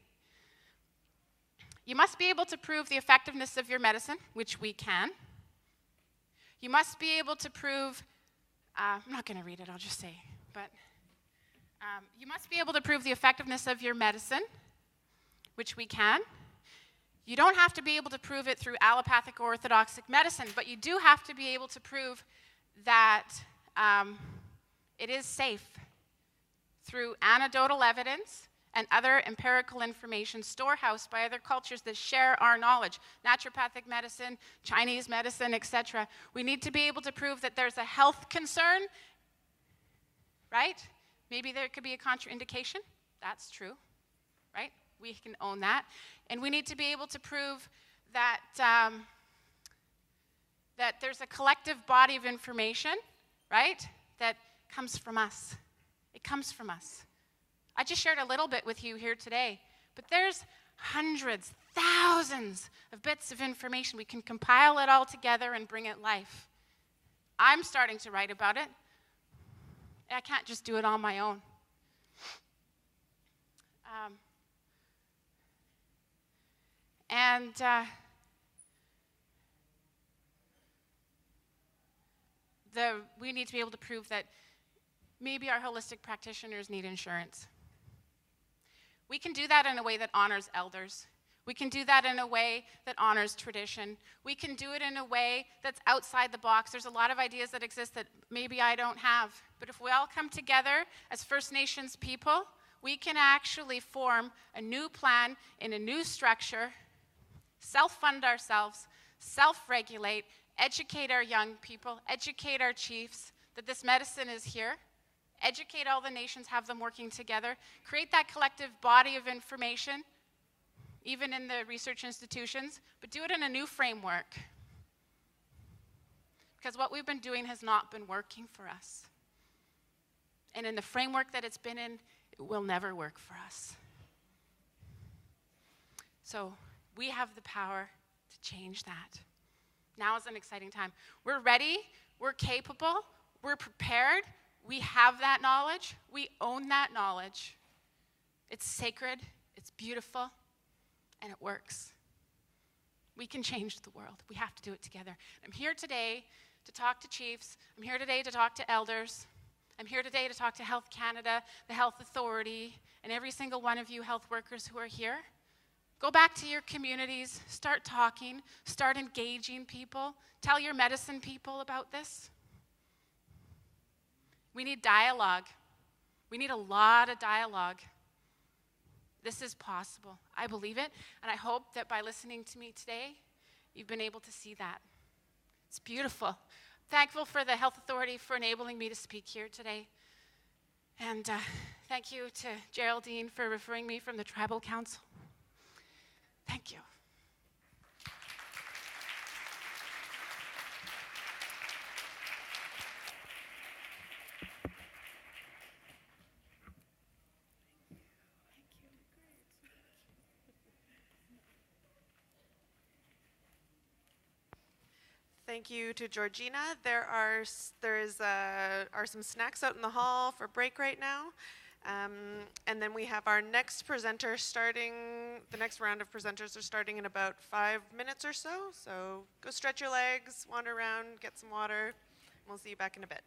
You must be able to prove the effectiveness of your medicine, which we can. You must be able to prove, I'm not going to read it, I'll just say, but you must be able to prove the effectiveness of your medicine, which we can. You don't have to be able to prove it through allopathic or orthodox medicine, but you do have to be able to prove that it is safe through anecdotal evidence and other empirical information storehoused by other cultures that share our knowledge, naturopathic medicine, Chinese medicine, etc. We need to be able to prove that there's a health concern, right? Maybe there could be a contraindication. That's true, right? We can own that. And we need to be able to prove that, that there's a collective body of information, right, that comes from us. It comes from us. I just shared a little bit with you here today, but there's hundreds, thousands of bits of information. We can compile it all together and bring it life. I'm starting to write about it. I can't just do it on my own. We need to be able to prove that maybe our holistic practitioners need insurance. We can do that in a way that honors elders. We can do that in a way that honors tradition. We can do it in a way that's outside the box. There's a lot of ideas that exist that maybe I don't have. But if we all come together as First Nations people, we can actually form a new plan in a new structure, self-fund ourselves, self-regulate, educate our young people, educate our chiefs that this medicine is here, educate all the nations, have them working together, create that collective body of information, even in the research institutions, but do it in a new framework. Because what we've been doing has not been working for us. And in the framework that it's been in, it will never work for us. So we have the power to change that. Now is an exciting time. We're ready, we're capable, we're prepared, we have that knowledge, we own that knowledge. It's sacred, it's beautiful, and it works. We can change the world. We have to do it together. I'm here today to talk to chiefs. I'm here today to talk to elders. I'm here today to talk to Health Canada, the Health Authority, and every single one of you health workers who are here, Go back to your communities, start talking, start engaging people. Tell your medicine people about this. We need dialogue. We need a lot of dialogue. This is possible. I believe it, and I hope that by listening to me today, you've been able to see that. It's beautiful. Thankful for the Health Authority for enabling me to speak here today. And thank you to Geraldine for referring me from the Tribal Council. Thank you. Thank you to Georgina. There are some snacks out in the hall for break right now. And then we have our next presenter starting, the next round of presenters are starting in about 5 minutes or so. So go stretch your legs, wander around, get some water, and we'll see you back in a bit.